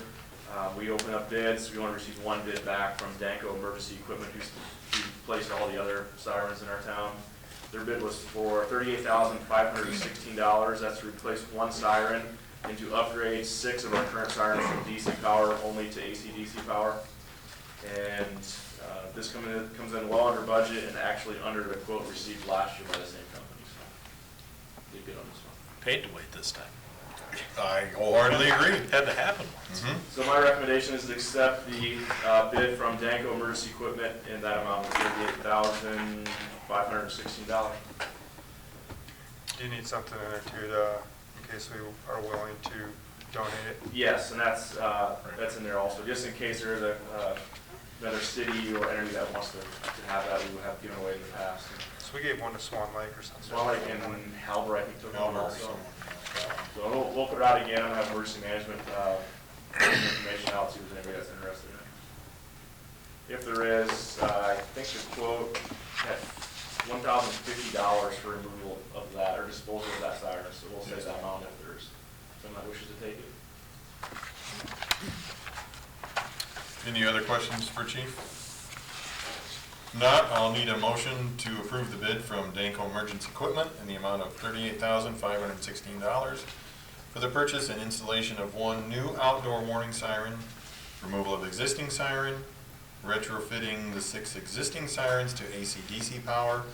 we opened up bids. We only received 1 bid back from Danco Emergency Equipment, who replaced all the other sirens in our town. Their bid was for $38,516. That's to replace 1 siren and to upgrade 6 of our current sirens from DC power only to AC/DC power. And this comes in well under budget and actually under the quote received last year by the same company. So did good on this one. paid to wait this time. I wholeheartedly agree. Had to happen. So my recommendation is to accept the bid from Danco Emergency Equipment in that amount of $38,516. Do you need something in there too, in case we are willing to donate it? Yes, and that's in there also, just in case there is another city or entity that wants to have that, we have given away in the past. So we gave one to Swan Lake or something. Swan Lake and Halbert, I think, took one Halbert or also. someone. So we'll put it out again, I'll have emergency management information out to anybody that's interested in it. If there is, I think the quote at $1,050 for removal of that or disposal of that siren, so we'll say that amount if there's someone that wishes to take it. Any other questions for Chief? If not, I'll need a motion to approve the bid from Danco Emergency Equipment in the amount of $38,516 for the purchase and installation of one new outdoor warning siren, removal of existing siren, retrofitting the 6 existing sirens to AC/DC power,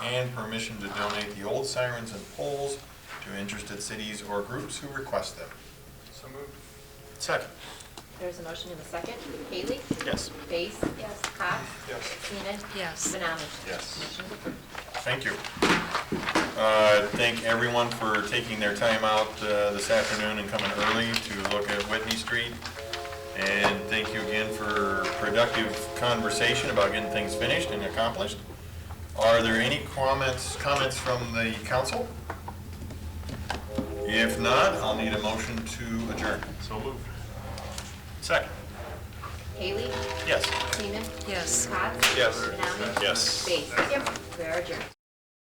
and permission to donate the old sirens and poles to interested cities or groups who request them. So moved. Second. There's a motion in a second. Haley? Yes. Base? Yes. Cox? Yes. Seaman? Yes. Benami? Yes. Motion's approved. Thank you. Thank everyone for taking their time out this afternoon and coming early to look at Whitney Street. And thank you again for productive conversation about getting things finished and accomplished. Are there any comments from the council? If not, I'll need a motion to adjourn. So moved. Second. Haley? Yes. Seaman? Yes. Cox? Yes. Benami? Yes. Base? We are adjourned.